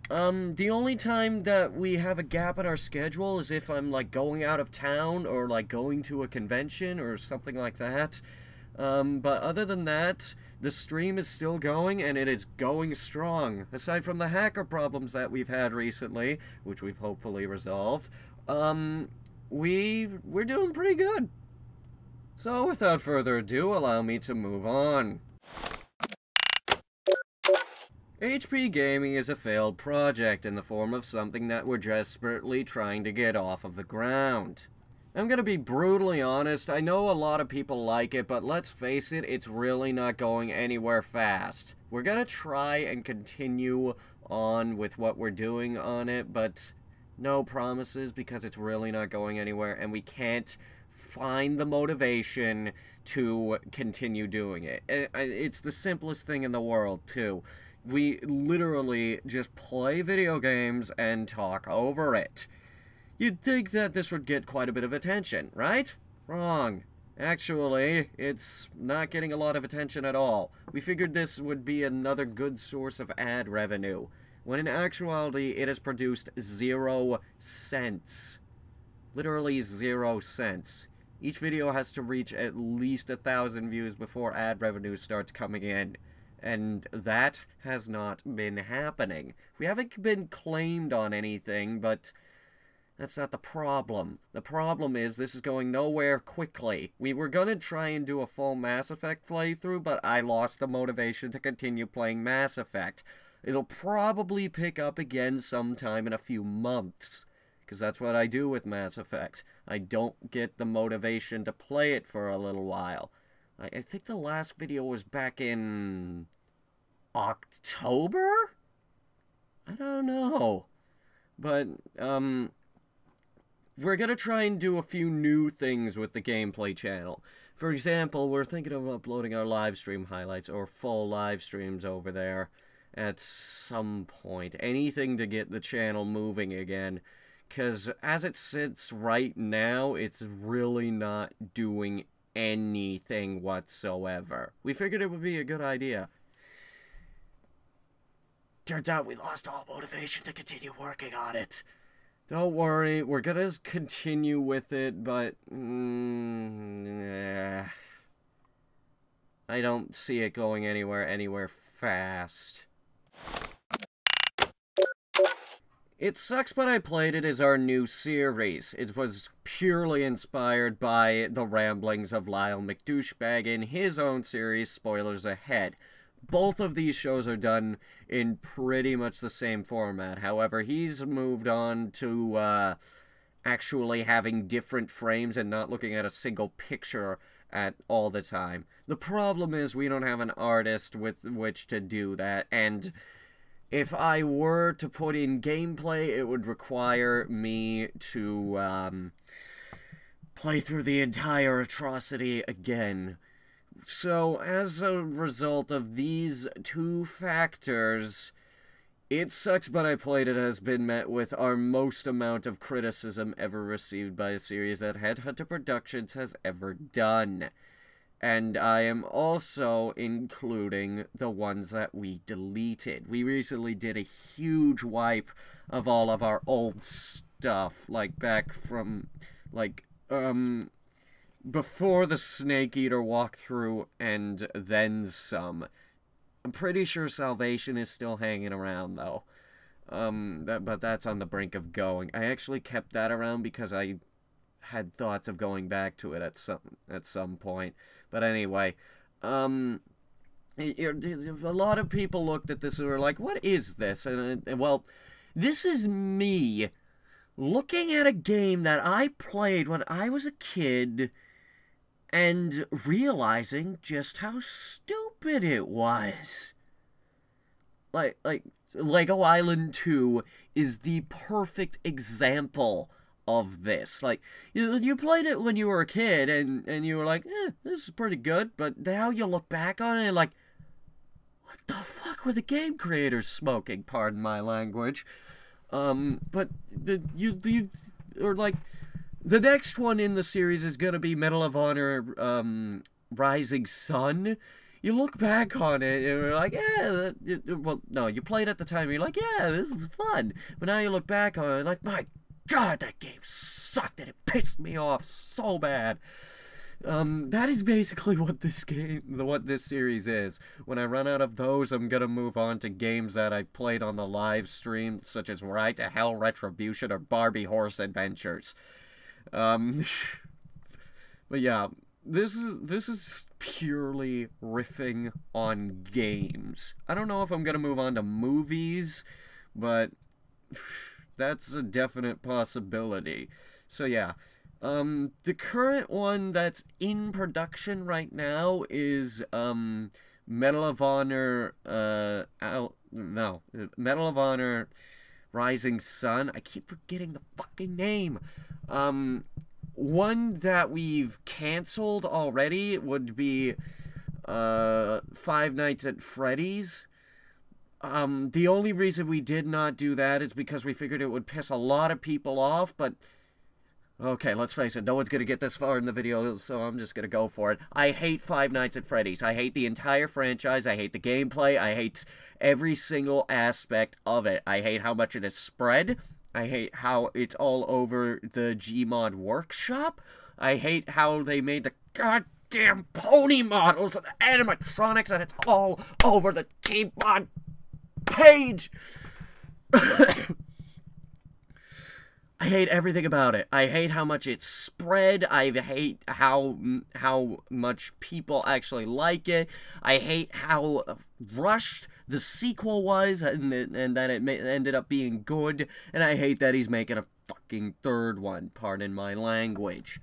The only time that we have a gap in our schedule is if I'm, like, going out of town or, like, going to a convention or something like that. But other than that, the stream is still going, and it is going strong. Aside from the hacker problems that we've had recently, which we've hopefully resolved, we're doing pretty good. So, without further ado, allow me to move on. HP Gaming is a failed project in the form of something that we're desperately trying to get off of the ground. I'm gonna be brutally honest, I know a lot of people like it, but let's face it, it's really not going anywhere fast. We're gonna try and continue on with what we're doing on it, but no promises because it's really not going anywhere, and we can't find the motivation to continue doing it. It's the simplest thing in the world, too. We literally just play video games and talk over it. You'd think that this would get quite a bit of attention, right? Wrong. Actually, it's not getting a lot of attention at all. We figured this would be another good source of ad revenue, when in actuality it has produced 0 cents. Literally 0 cents. Each video has to reach at least 1,000 views before ad revenue starts coming in. And that has not been happening. We haven't been claimed on anything, but that's not the problem. The problem is this is going nowhere quickly. We were gonna try and do a full Mass Effect playthrough, but I lost the motivation to continue playing Mass Effect. It'll probably pick up again sometime in a few months, because that's what I do with Mass Effect. I don't get the motivation to play it for a little while. I think the last video was back in October? I don't know. But, we're gonna try and do a few new things with the gameplay channel. For example, we're thinking of uploading our live stream highlights or full live streams over there at some point. Anything to get the channel moving again. Because as it sits right now, it's really not doing anything whatsoever. We figured it would be a good idea. Turns out we lost all motivation to continue working on it. Don't worry, we're gonna continue with it, but I don't see it going anywhere fast. It Sucks But I Played It is our new series. It was purely inspired by the ramblings of Lyle McDouchebag in his own series, Spoilers Ahead. Both of these shows are done in pretty much the same format. However, he's moved on to actually having different frames and not looking at a single picture at all the time. The problem is we don't have an artist with which to do that, and if I were to put in gameplay, it would require me to play through the entire atrocity again. So, as a result of these two factors, It Sucks But I Played It has been met with our most amount of criticism ever received by a series that Headhunter Productions has ever done. And I am also including the ones that we deleted. We recently did a huge wipe of all of our old stuff, like back from, like, before the Snake Eater walkthrough and then some. I'm pretty sure Salvation is still hanging around, though. But that's on the brink of going. I actually kept that around because I had thoughts of going back to it at some point. But anyway, a lot of people looked at this and were like, what is this? And well, this is me looking at a game that I played when I was a kid and realizing just how stupid it was. like Lego Island 2 is the perfect example of this. Like, you played it when you were a kid, and you were like, this is pretty good, but now you look back on it and like, what the fuck were the game creators smoking? Pardon my language. But or like, the next one in the series is gonna be Medal of Honor, Rising Sun. You look back on it and you're like, well, no, you played at the time and you're like, yeah, this is fun. But now you look back on it like, my God, that game sucked and it pissed me off so bad. That is basically what this series is. When I run out of those, I'm gonna move on to games that I played on the live stream, such as Ride to Hell Retribution or Barbie Horse Adventures. But yeah, this is purely riffing on games. I don't know if I'm gonna move on to movies, but that's a definite possibility. So yeah, the current one that's in production right now is Medal of Honor. Medal of Honor Rising Sun. I keep forgetting the fucking name. One that we've canceled already would be Five Nights at Freddy's. The only reason we did not do that is because we figured it would piss a lot of people off, but okay, let's face it, no one's gonna get this far in the video, so I'm just gonna go for it. I hate Five Nights at Freddy's. I hate the entire franchise. I hate the gameplay. I hate every single aspect of it. I hate how much it is spread. I hate how it's all over the Gmod workshop. I hate how they made the goddamn pony models of the animatronics and it's all over the Gmod page. I hate everything about it. I hate how much it's spread. I hate how much people actually like it. I hate how rushed the sequel was and that it ended up being good. And I hate that he's making a fucking third one. Pardon my language.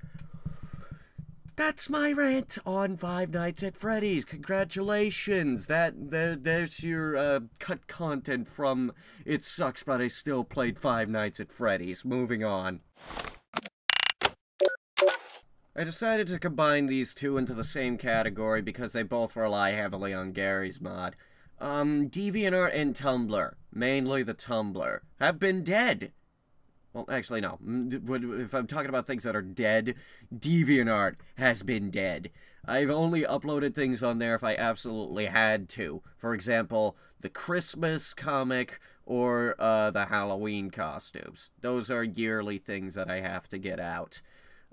That's my rant on Five Nights at Freddy's. Congratulations. There's your cut content from It Sucks But I Still Played Five Nights at Freddy's. Moving on. I decided to combine these two into the same category because they both rely heavily on Gary's mod. DeviantArt and Tumblr, mainly the Tumblr, have been dead. Well, actually, no. If I'm talking about things that are dead, DeviantArt has been dead. I've only uploaded things on there if I absolutely had to. For example, the Christmas comic or the Halloween costumes. Those are yearly things that I have to get out.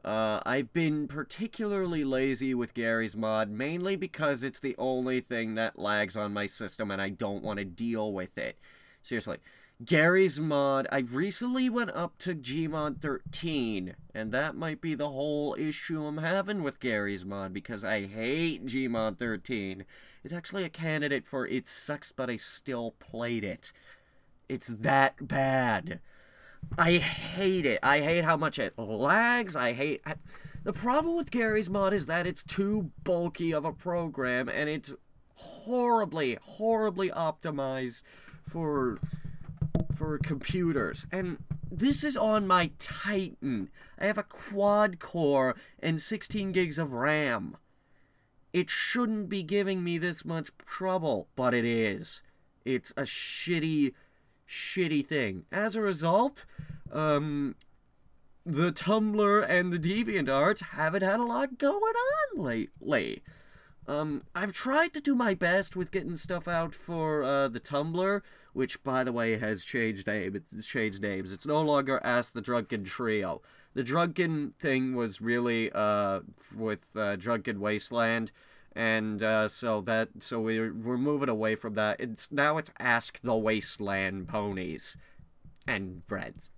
I've been particularly lazy with Gary's mod, mainly because it's the only thing that lags on my system and I don't want to deal with it. Seriously. Gary's mod, I recently went up to Gmod 13, and that might be the whole issue I'm having with Gary's mod, because I hate Gmod 13. It's actually a candidate for It Sucks But I Still Played It. It's that bad. I hate it. I hate how much it lags. The problem with Gary's mod is that it's too bulky of a program, and it's horribly, horribly optimized for computers. And this is on my Titan. I have a quad core and 16 gigs of RAM. It shouldn't be giving me this much trouble, but it is. It's a shitty thing. As a result, the Tumblr and the DeviantArt haven't had a lot going on lately. I've tried to do my best with getting stuff out for the Tumblr, which, by the way, has changed names. It's no longer Ask the Drunken Trio. The Drunken thing was really with Drunken Wasteland, and so we're moving away from that. Now it's Ask the Wasteland Ponies and Friends.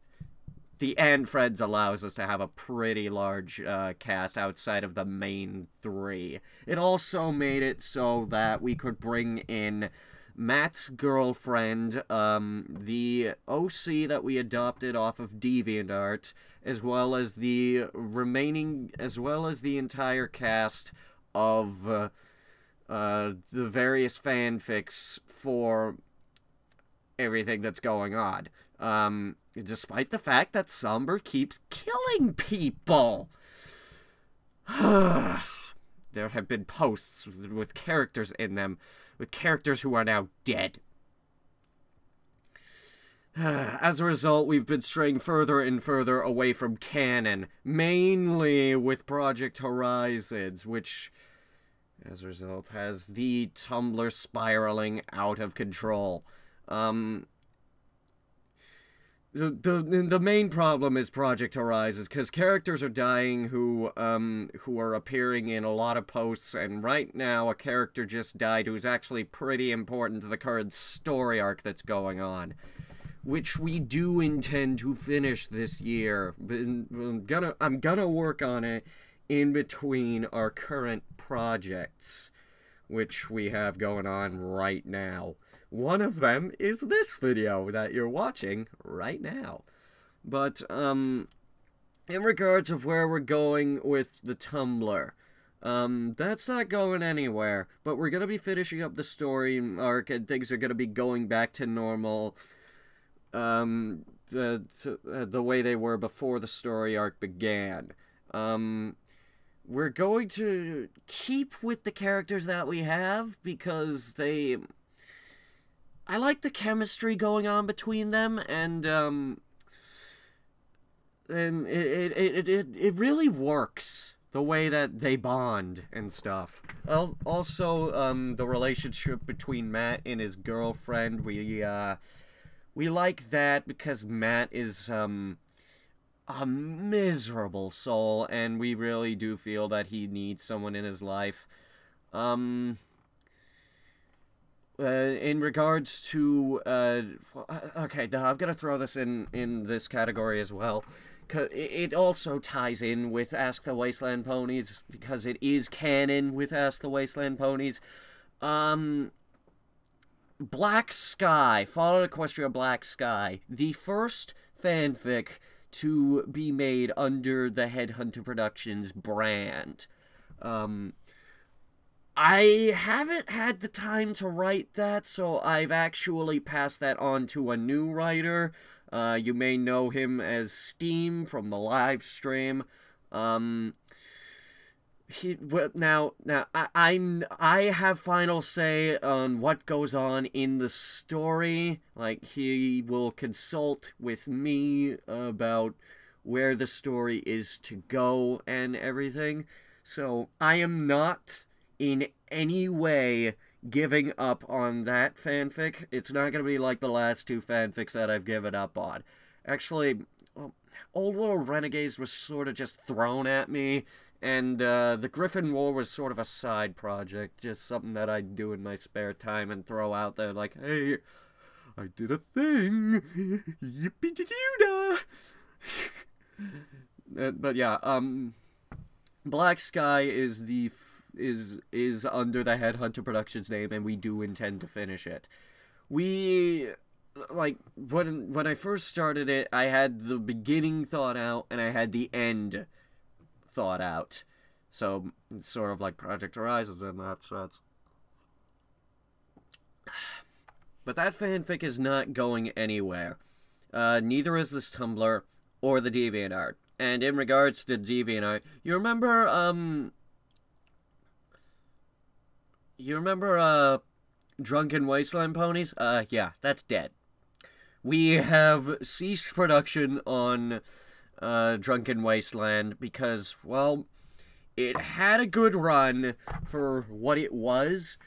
The and Friends allows us to have a pretty large cast outside of the main three. It also made it so that we could bring in Matt's girlfriend, the OC that we adopted off of DeviantArt, as well as the entire cast of the various fanfics for everything that's going on. Despite the fact that Somber keeps killing people. There have been posts with characters in them, with characters who are now dead. As a result, we've been straying further and further away from canon, mainly with Project Horizons, which, as a result, has the Tumblr spiraling out of control. The main problem is Project Horizons, because characters are dying who are appearing in a lot of posts, and right now a character just died who's actually pretty important to the current story arc that's going on, which we do intend to finish this year. I'm gonna work on it in between our current projects, which we have going on right now. One of them is this video that you're watching right now. But, in regards of where we're going with the Tumblr, that's not going anywhere, but we're gonna be finishing up the story arc, and things are gonna be going back to normal, the way they were before the story arc began. We're going to keep with the characters that we have, because I like the chemistry going on between them, and it really works, the way that they bond and stuff. Also, the relationship between Matt and his girlfriend, we like that because Matt is, a miserable soul, and we really do feel that he needs someone in his life. In regards to, okay, I'm gonna throw this in this category as well, because it also ties in with Ask the Wasteland Ponies, because it is canon with Ask the Wasteland Ponies. Black Sky, Fallen Equestria Black Sky, the first fanfic to be made under the Headhunter Productions brand. I haven't had the time to write that, so I've actually passed that on to a new writer. You may know him as Steam from the live stream. I have final say on what goes on in the story. Like, he will consult with me about where the story is to go and everything. So I am not in any way giving up on that fanfic. It's not going to be like the last two fanfics that I've given up on. Actually, Old World Renegades was sort of just thrown at me, and the Griffin War was sort of a side project, just something that I do in my spare time and throw out there like, hey, I did a thing, yippee-dee-doo-dah. But yeah, Black Sky is is under the Headhunter Productions name, and we do intend to finish it. When I first started it, I had the beginning thought out, and I had the end thought out. So, it's sort of like Project Horizons in that sense. But that fanfic is not going anywhere. Neither is this Tumblr or the DeviantArt. And in regards to DeviantArt, you remember Drunken Wasteland Ponies? Yeah, that's dead. We have ceased production on Drunken Wasteland because, well, it had a good run for what it was,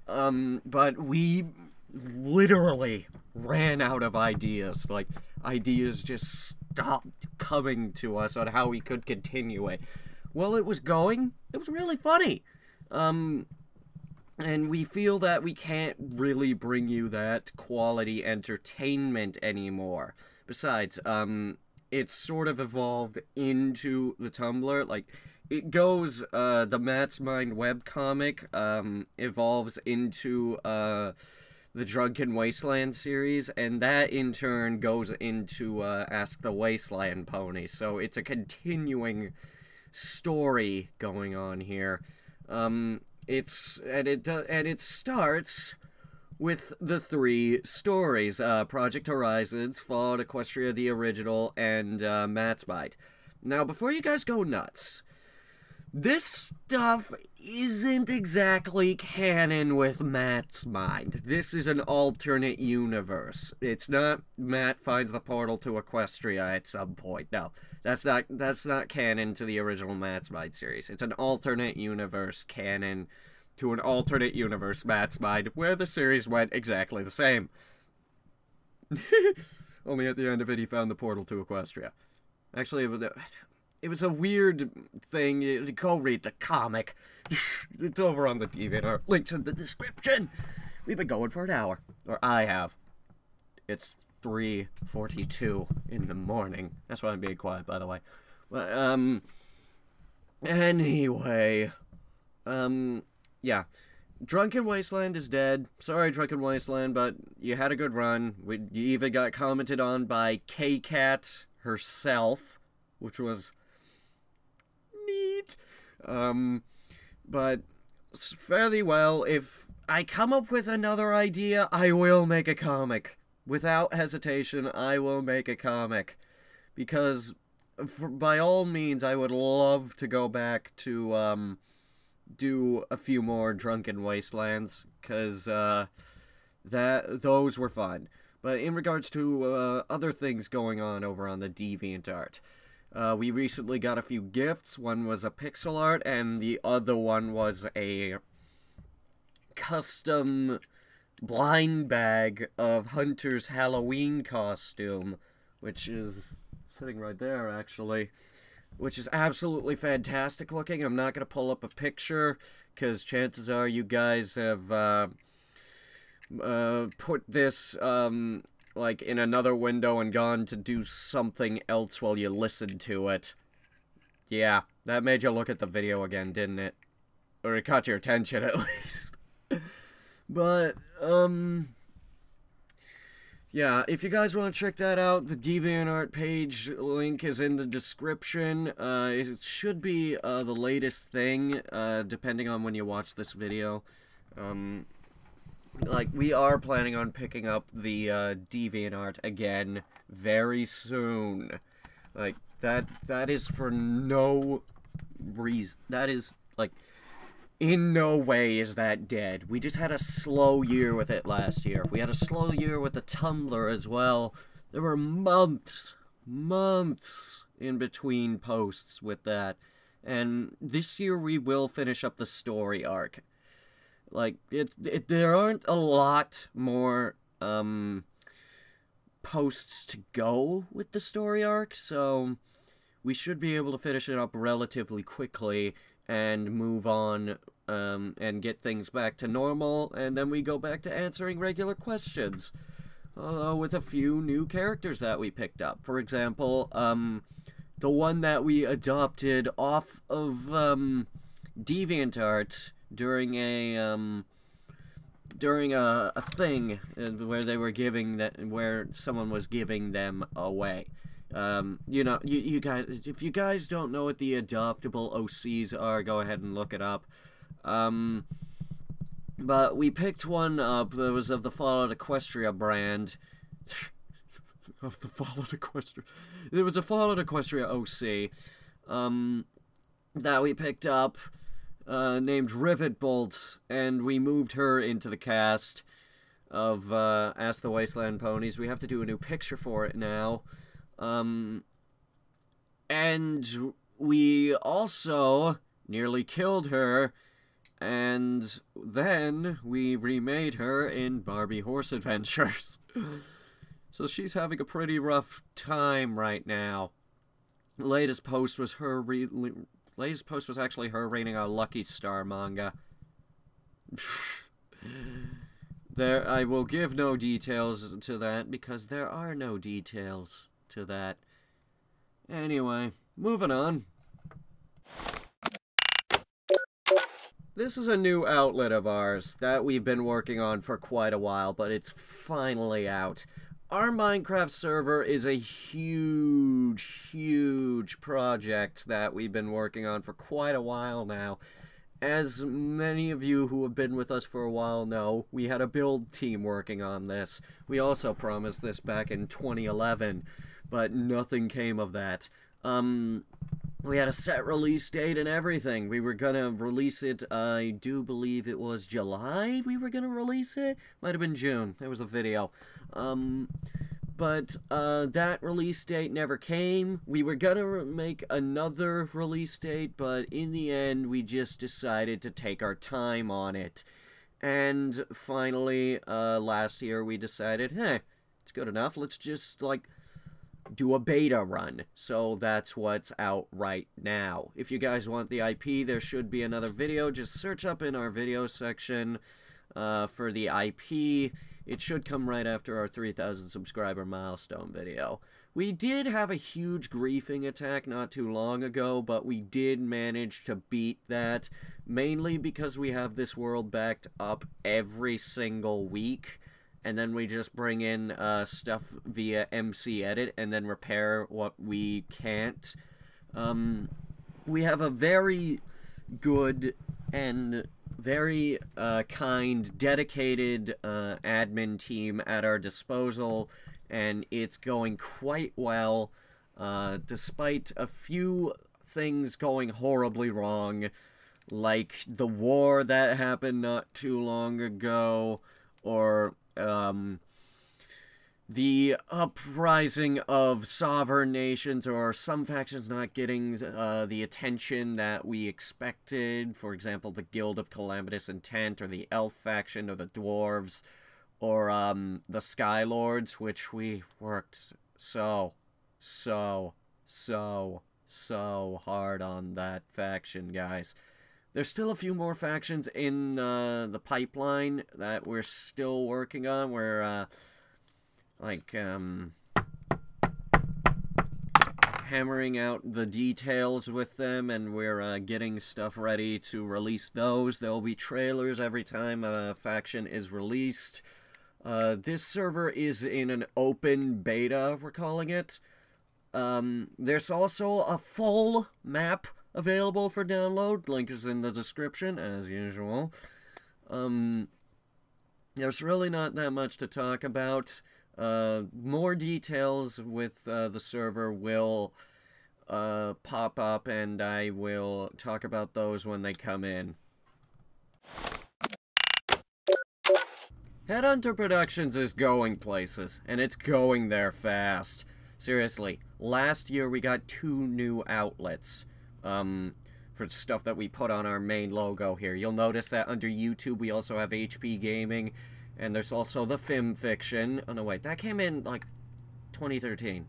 but we literally ran out of ideas. Like, ideas just stopped coming to us on how we could continue it. Well, it was really funny. And we feel that we can't really bring you that quality entertainment anymore. Besides, it's sort of evolved into the Tumblr. Like, it goes, the Matt's Mind webcomic, evolves into, the Drunken Wasteland series, and that in turn goes into, Ask the Wasteland Pony. So it's a continuing story going on here. It starts with the 3 stories, Project Horizons, Fallout Equestria the original, and Matt's Mind. Now, before you guys go nuts, this stuff isn't exactly canon with Matt's Mind. This is an alternate universe. It's not Matt finds the portal to Equestria at some point. No, that's not canon to the original Matt's Mind series. It's an alternate universe canon to an alternate universe Matt's Mind, where the series went exactly the same. Only at the end of it, he found the portal to Equestria. Actually, it was a weird thing. Go read the comic. It's over on the DeviantArt. Links in the description. We've been going for an hour. Or I have. It's 3:42 in the morning. That's why I'm being quiet, by the way. But, anyway. Yeah. Drunken Wasteland is dead. Sorry, Drunken Wasteland, but you had a good run. You even got commented on by K-Cat herself, which was neat. But fairly well. If I come up with another idea, I will make a comic. Without hesitation, I will make a comic. Because, by all means, I would love to go back to, do a few more Drunken Wastelands, because, those were fun. But in regards to, other things going on over on the DeviantArt, we recently got a few gifts. One was a pixel art, and the other one was a custom blind bag of Hunter's Halloween costume, which is sitting right there, actually, which is absolutely fantastic looking. I'm not going to pull up a picture, because chances are you guys have put this like in another window and gone to do something else while you listened to it. Yeah, that made you look at the video again, didn't it? Or it caught your attention, at least. But, yeah, if you guys want to check that out, the DeviantArt page link is in the description. It should be the latest thing, depending on when you watch this video. Like, we are planning on picking up the DeviantArt again very soon. Like, that is for no reason. That is, like, in no way is that dead. We just had a slow year with it last year. We had a slow year with the Tumblr as well. There were months in between posts with that. And this year we will finish up the story arc. Like, there aren't a lot more, posts to go with the story arc, so we should be able to finish it up relatively quickly and move on, and get things back to normal, and then we go back to answering regular questions. With a few new characters that we picked up. For example, the one that we adopted off of, DeviantArt during a thing where they were where someone was giving them away. You know, you guys, if you guys don't know what the adoptable OCs are, go ahead and look it up. But we picked one up that was of the Fallout Equestria brand. Of the Fallout Equestria. It was a Fallout Equestria OC, that we picked up, named Rivet Bolt, and we moved her into the cast of, Ask the Wasteland Ponies. We have to do a new picture for it now. And we also nearly killed her, and then we remade her in Barbie Horse Adventures. So she's having a pretty rough time right now. Latest post was actually her reading a Lucky Star manga. I will give no details to that, because there are no details to that. Anyway, moving on. This is a new outlet of ours that we've been working on for quite a while, but it's finally out. Our Minecraft server is a huge project that we've been working on for quite a while now, as many of you who have been with us for a while know, we had a build team working on this. We also promised this back in 2011, but nothing came of that. We had a set release date and everything. We were gonna release it, I do believe it was July we were gonna release it? Might have been June. There was a video. But that release date never came. We were gonna make another release date, but in the end, we just decided to take our time on it. And finally, last year, we decided, hey, it's good enough. Let's just, like, do a beta run. So that's what's out right now. If you guys want the IP, there should be another video. Just search up in our video section for the IP. It should come right after our 3,000 subscriber milestone video. We did have a huge griefing attack not too long ago, but we did manage to beat that, mainly because we have this world backed up every single week, and then we just bring in stuff via MC Edit and then repair what we can't. We have a very good and very kind, dedicated admin team at our disposal, and it's going quite well, despite a few things going horribly wrong, like the war that happened not too long ago, or the uprising of sovereign nations, or some factions not getting the attention that we expected. For example, the Guild of Calamitous Intent, or the Elf faction, or the Dwarves, or the Sky Lords, which we worked so hard on that faction, guys. There's still a few more factions in the pipeline that we're still working on. We're hammering out the details with them, and we're getting stuff ready to release those. There'll be trailers every time a faction is released. This server is in an open beta, we're calling it. There's also a full map available for download. Link is in the description, as usual. There's really not that much to talk about. More details with the server will pop up, and I will talk about those when they come in. Headhunter Productions is going places, and it's going there fast. Seriously, last year we got 2 new outlets for stuff that we put on our main logo here. You'll notice that under YouTube we also have HP Gaming, and there's also the Film Fiction. Oh no, wait, that came in like 2013.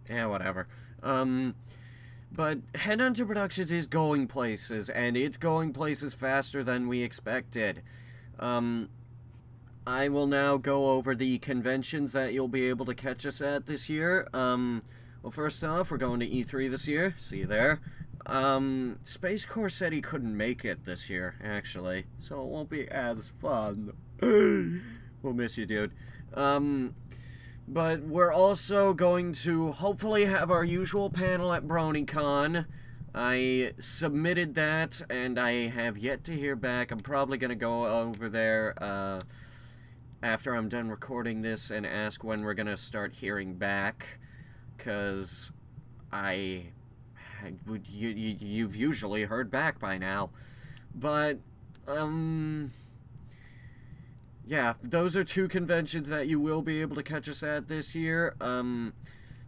Yeah, whatever. But Headhunter Productions is going places, and it's going places faster than we expected. I will now go over the conventions that you'll be able to catch us at this year. Well, first off, we're going to E3 this year. See you there. Space Corps said he couldn't make it this year, actually, so it won't be as fun. We'll miss you, dude. But we're also going to hopefully have our usual panel at BronyCon. I submitted that, and I have yet to hear back. I'm probably going to go over there after I'm done recording this and ask when we're going to start hearing back, because you've usually heard back by now. But, yeah, those are 2 conventions that you will be able to catch us at this year.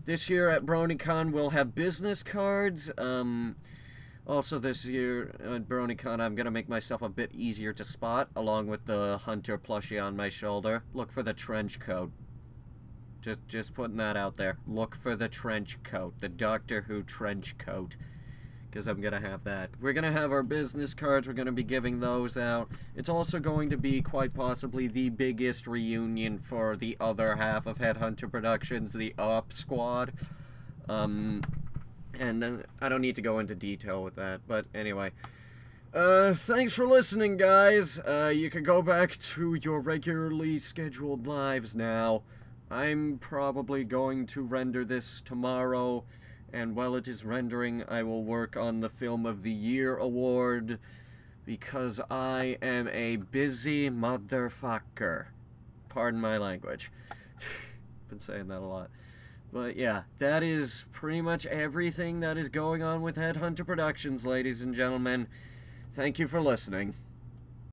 This year at BronyCon we'll have business cards. Also this year at BronyCon I'm going to make myself a bit easier to spot, along with the Hunter plushie on my shoulder. Look for the trench coat. Just putting that out there. Look for the trench coat. The Doctor Who trench coat. Because I'm going to have that. We're going to have our business cards. We're going to be giving those out. It's also going to be quite possibly the biggest reunion for the other half of Headhunter Productions, the Op Squad. And I don't need to go into detail with that, but anyway. Thanks for listening, guys. You can go back to your regularly scheduled lives now. I'm probably going to render this tomorrow, and while it is rendering, I will work on the Film of the Year award, because I am a busy motherfucker. Pardon my language. Been saying that a lot. But yeah, that is pretty much everything that is going on with Headhunter Productions, ladies and gentlemen. Thank you for listening.